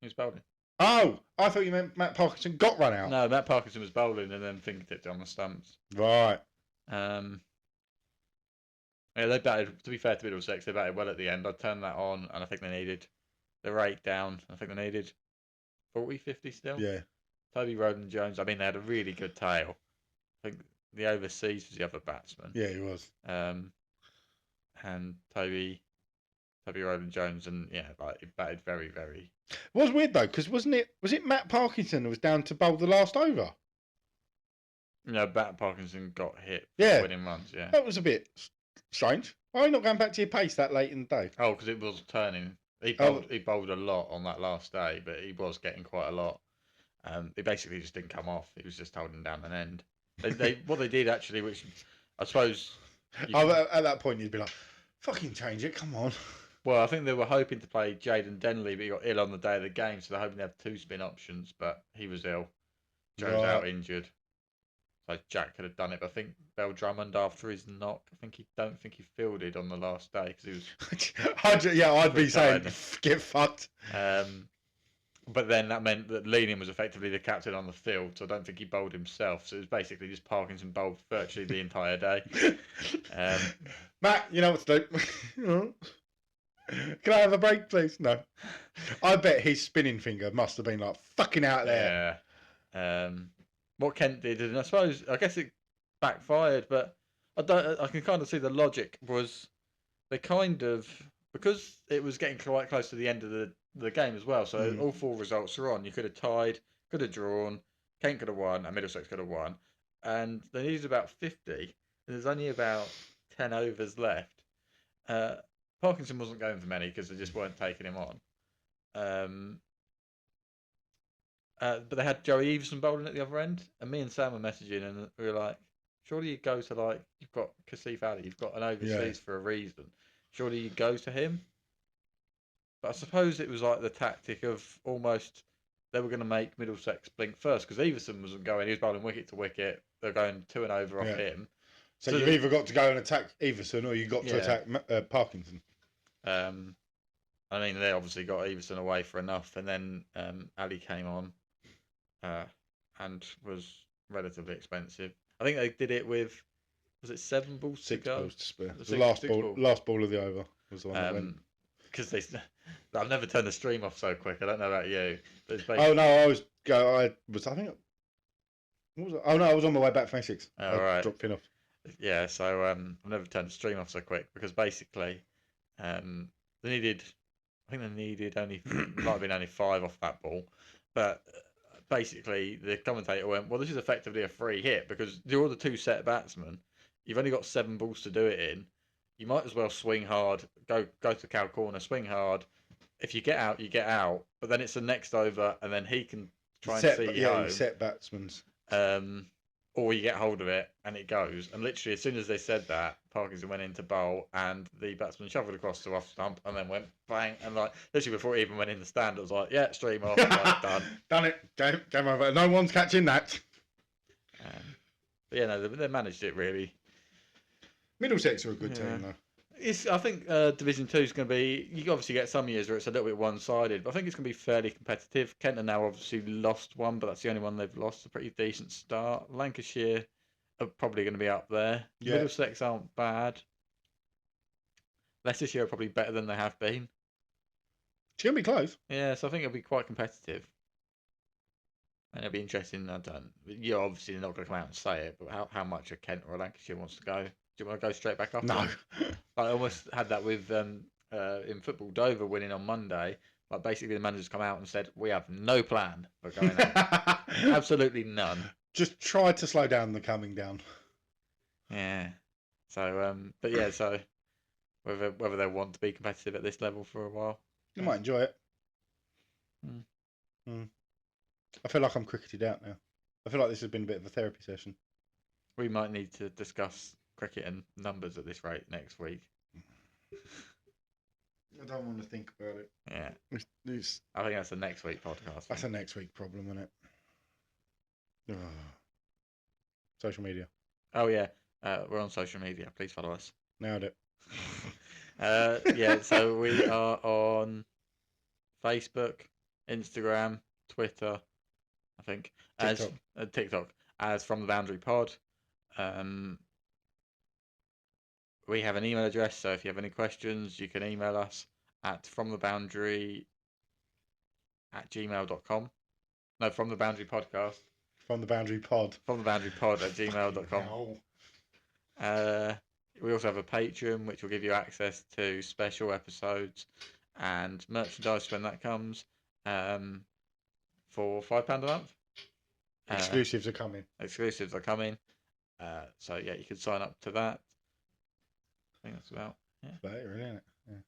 Who's bowling? Oh, I thought you meant Matt Parkinson got run out. No, Matt Parkinson was bowling and then fingertipped it on the stumps. Right. Yeah, they batted. To be fair to Middlesex, they batted well at the end. I turned that on, and I think they needed. They were 8 down. I think they needed 40, 50 still. Yeah. Toby Roden Jones. I mean, they had a really good tail. I think the overseas was the other batsman. Yeah, he was. And Toby Roden Jones, and yeah, like he batted very, very. It was weird though, because was it Matt Parkinson who was down to bowl the last over? No, Matt Parkinson got hit. Yeah. Winning runs. Yeah. That was a bit strange. Why are you not going back to your pace that late in the day? Oh, because it was turning. He bowled a lot on that last day, but he was getting quite a lot. He basically just didn't come off. He was just holding down an end. What they did actually, which I suppose. At that point, you'd be like, "Fucking change it, come on." Well, I think they were hoping to play Jaden Denley, but he got ill on the day of the game, so they're hoping to have 2 spin options, but he was ill. Joe's out injured. So Jack could have done it, but I think Bell Drummond, after his knock, don't think he fielded on the last day because he was. I'd be saying, get fucked. But then that meant that Leaning was effectively the captain on the field, so I don't think he bowled himself. So it was basically just Parkinson bowled virtually the entire day. Matt, you know what to do. Can I have a break, please? No. I bet his spinning finger must have been like fucking out there. Yeah. What Kent did, and I guess it backfired, but I can kind of see the logic was they kind of, because it was getting quite close to the end of the game as well, so all 4 results are on. You could have tied, could have drawn, Kent could have won, and Middlesex could have won, and they needed about 50, and there's only about 10 overs left. Parkinson wasn't going for many because they just weren't taking him on. But they had Joey Everson bowling at the other end, and me and Sam were messaging, and we were like, surely you go to you've got Kasif Ali, you've got an overseas for a reason. Surely you go to him. But I suppose it was like the tactic of almost they were going to make Middlesex blink first because Everson wasn't going. He was bowling wicket to wicket. They're going 2 and over off him. So you've either got to go and attack Everson or you've got to attack Parkinson. I mean, they obviously got Everson away for enough, and then Ali came on and was relatively expensive. I think they did it with, was it 7 balls 6 to go? balls to spare. The last ball of the over was the one that went. Because I've never turned the stream off so quick. I don't know about you. But it's Oh no, I was on my way back from Essex. Oh, right. Dropped pin off. Yeah, so I've never turned the stream off so quick because basically they needed only might have been only 5 off that ball, but basically the commentator went, well, this is effectively a free hit because you're the 2 set batsmen. You've only got 7 balls to do it in. You might as well swing hard, go to the cow corner, swing hard, if you get out, you get out. But then it's the next over, and then he can try and set, see you yeah, home. you set batsman's. Or you get hold of it and it goes. And literally, as soon as they said that, Parkinson went into bowl and the batsman shuffled across the off stump and then went bang. And like literally before it even went in the stand, it was like, yeah, stream off, like, done. Done it. Game over. No one's catching that. But yeah, no, they managed it really. Middlesex are a good team though. I think Division 2 is going to be. You obviously get some years where it's a little bit one-sided, but I think it's going to be fairly competitive. Kent are now obviously lost one, but that's the only one they've lost. A pretty decent start. Lancashire are probably going to be up there. Yeah. Middlesex aren't bad. Leicestershire are probably better than they have been. It's going to be close. Yeah, so I think it'll be quite competitive. And it'll be interesting. You're obviously not going to come out and say it, but how much a Kent or a Lancashire wants to go? Do you want to go straight back up? No. I almost had that with in football. Dover winning on Monday. Like basically, the managers come out and said, "We have no plan for going up. Absolutely none." Just try to slow down the coming down. Yeah. So, but yeah, so whether they want to be competitive at this level for a while, You might enjoy it. I feel like I'm cricketed out now. I feel like this has been a bit of a therapy session. we might need to discuss cricket and numbers at this rate next week. I don't want to think about it. Yeah. It's, I think that's a next week podcast. that's a next week problem, isn't it? Social media. Oh yeah, we're on social media. Please follow us. Nailed it. Yeah, so we are on Facebook, Instagram, Twitter, I think, as TikTok, as From the Boundary Pod. We have an email address, so if you have any questions, you can email us at fromtheboundary@gmail.com. No, From the Boundary Podcast. From the Boundary Pod. From the Boundary Pod @gmail.com. We also have a Patreon, which will give you access to special episodes and merchandise when that comes, for £5 a month. Exclusives are coming. Exclusives are coming. So yeah, you can sign up to that. I think that's about. Yeah. That's about it, really, isn't it? Yeah.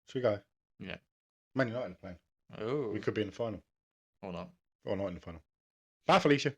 Should we go? Yeah. Man United are playing. Oh. We could be in the final. Or not. Or not in the final. Bye, Felicia.